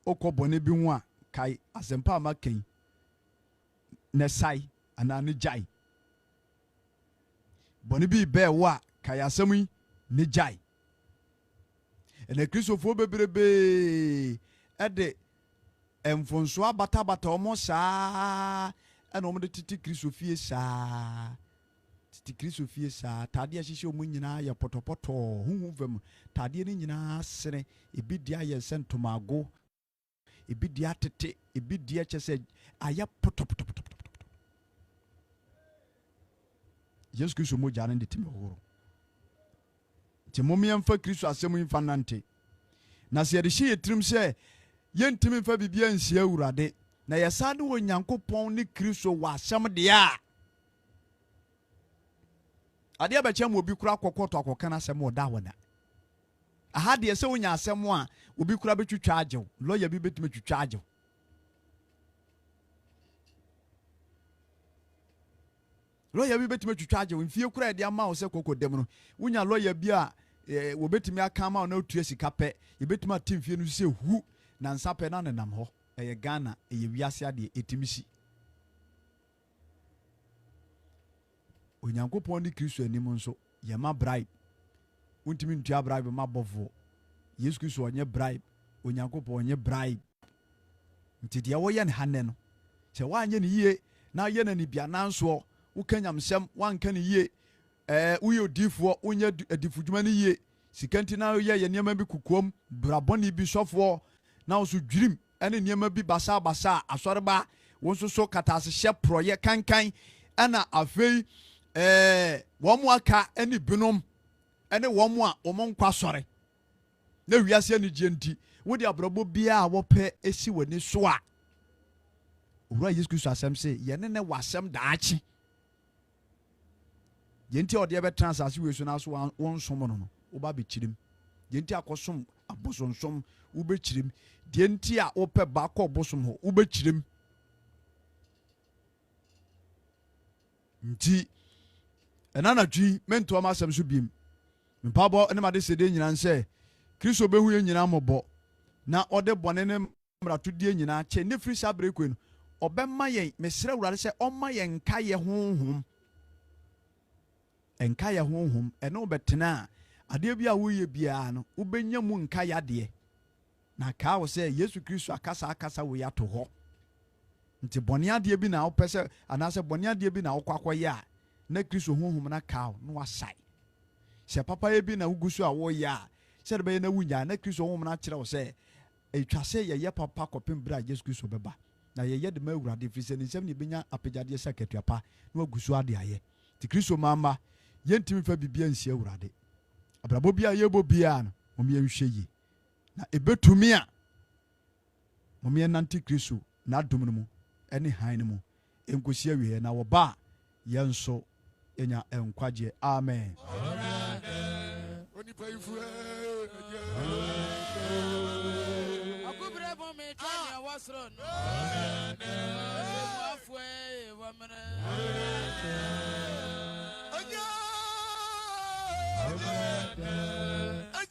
wokɔ bɔne bi ho a kae asɛmpa a makan ne sai anaa ne gyae bɔne bi bɛɛ wo a kae asɛm yi ne gyae ɛna kristofoɔ bebrebee ɛde mfonso abatabata ɔmo saa ɛna ɔmo de tete Kristo fie saa tadeɛ hyehyɛ ɔmo nyinaa yɛ pɔtɔpɔtɔ huhu fam tadeɛ no nyinaa sene ebi deɛ ayɛ sɛ ntomago ebi deɛ atete ebi deɛ kyɛ sɛ ayɛ pɔtɔpɔtɔ Yesu Kristo mo gya no de timi horo nti mommyɛmfa Kristo asɛm yi mfa nante na sɛ yɛde hyɛ yɛ tirim sɛ yɛntimi mfa biribia nsie Awurade na yɛsa de wɔ Nyankopɔn ne Kristo wɔ asɛm deɛ a adeɛ bɛkyɛ ma obi kora akɔkɔtɔ akɔka no asɛm ɔda wɔ na aha deɛ sɛ wonya asɛm a obi kora bɛtwitwa agyew lɔya bi bɛtumi twitwa agyew lɔya bi bɛtumi twitwa agyew mfie kora yɛde ama wo sɛ kɔkɔ dɛm no wonya lɔya bi a wɔbɛtumi aka ma wo na wotua sika pɛ yɛbɛtumi ate mfie no sɛ hu na nsa pɛ na nenam hɔ ɛyɛ Ghana ɛyɛ wiase adeɛ ɛtumi si Onyankopɔn ne Kristo anim nso yɛma bribe wontumi ntua bribe ma bɔfoɔ Yesu Kristo ɔnyɛ bribe Onyankopɔn ɔnyɛ bribe nti deɛ wɔyɛ ne hanɛ no sɛ woanyɛ ne yie na yɛ na nibia nansoɔ woka nyamsɛm wanka ne yie woyɛ odifoɔ wonyɛ adifodwuma no yie sika nti na woyɛ yɛ nneɛma bi kukuom brabɔne bi sɔfoɔ na wo so dwirim ɛne nneɛma bi basa asɔreba wo nso so katasehyɛ porɔyɛ kankan ɛna afei wɔn mu aka ɛne binom ɛne wɔn mu a wɔn nkwa sɔre na wiase anigye nti wode abrabɔ biara a wɔpɛ esi w'ani so a owura Yesu Kristo asɛm sɛ yɛne ne w'asɛm daakye yɛnti a ɔde bɛtena asase wei so na so wɔnsom no no woba bɛkyirim yɛnti akɔsom abosonsom wobɛkyirim deɛ nti a wopɛ baakɔ bosom hɔ wobɛkyirim nti ɛna natwi mentoa ma asɛm so biem mpabɔ ne made sɛdeɛ nyina sɛ Kristo bɛhu yɛ nyinaa mmɔbɔ na ɔde bɔne ne mmaratodie nyinaa kyɛ ne firi saa berɛ koi no ɔbɛma yɛn mesrɛ Awurade sɛ ɔma yɛn nka yɛ honhom ɛne wobɛtena a adeɛ bi a woyɛ biara no wobɛnya mu nka yɛ adeɛ na kaa wo sɛ Yesu Kristo akasa wo yɛ ato hɔ nti bɔne adeɛ bi na wopɛ sɛ anaasɛ bɔne adeɛ bi na wokɔ akɔyɛ a na Kristo honhom na kaa wo na wasae sɛ papayɛ bi na wogu so a woyɛ a sɛ de bɛyɛ na wonya na Kristo honhom na kyerɛ wo sɛ ɛtwa sɛ yɛyɛ papa kɔpem berɛ a Yesu Kristo bɛba na yɛyɛ de ma awurade firi sɛ ne nsɛm ne bɛnya apagyadeɛ sɛ akatuapa na wagu so ade ayɛ nti kristo mama yɛntimi fa biribia nsi awurade abrabɔ bi a yɛbɔ biara no mom yɛnhwɛ yie na ɛbɛtumi a mom yɛnante kristo n'adom no mu ɛne han no mu ɛnkɔsi awieɛ na wɔba a yɛn nso ɛnya nkwagyeɛ amen